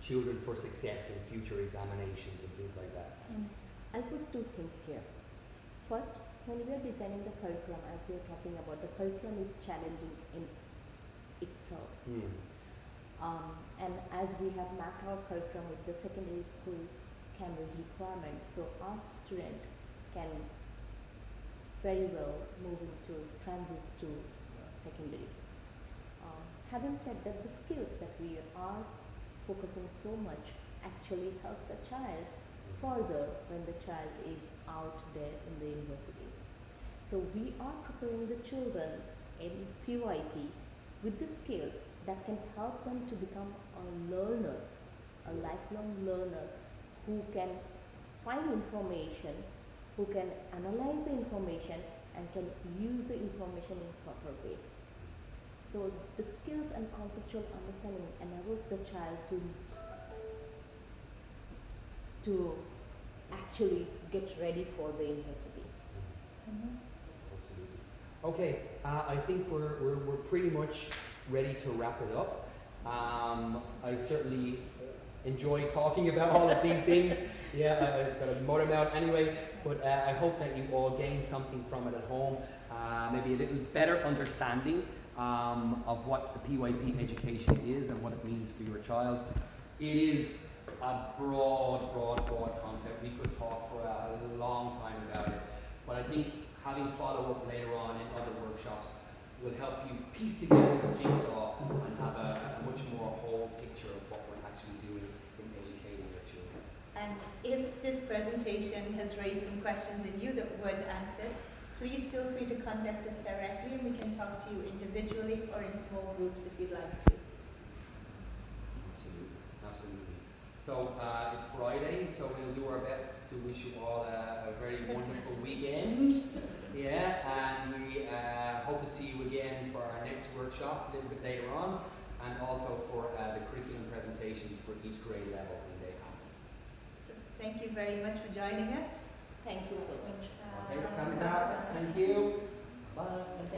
children for success in future examinations and things like that? I'll put two things here. First, when we are designing the curriculum, as we are talking about, the curriculum is challenging in itself. And as we have mapped our curriculum with the secondary school Cambridge requirement, so our student can very well move into transit to secondary. Having said that, the skills that we are focusing so much actually helps a child further when the child is out there in the university. So we are preparing the children in PYP with the skills that can help them to become a learner, a lifelong learner who can find information, who can analyze the information and can use the information in proper way. So the skills and conceptual understanding enables the child to actually get ready for the university. Absolutely. Okay, I think we're pretty much ready to wrap it up. I certainly enjoy talking about all of these things. Yeah, I've got a motor mouth anyway, but I hope that you all gain something from it at home. Maybe a little better understanding of what the PYP education is and what it means for your child. It is a broad concept. We could talk for a long time about it, but I think having follow-up later on in other workshops will help you piece together the jigsaw and have a much more whole picture of what we're actually doing in educating your children. And if this presentation has raised some questions in you that weren't answered, please feel free to contact us directly and we can talk to you individually or in small groups if you'd like to. Absolutely. So it's Friday, so we'll do our best to wish you all a very wonderful weekend. Yeah, and we hope to see you again for our next workshop a little bit later on. and also for the curriculum presentations for each grade level when they happen. So thank you very much for joining us. Thank you so much. Okay, Kamika, thank you. Bye.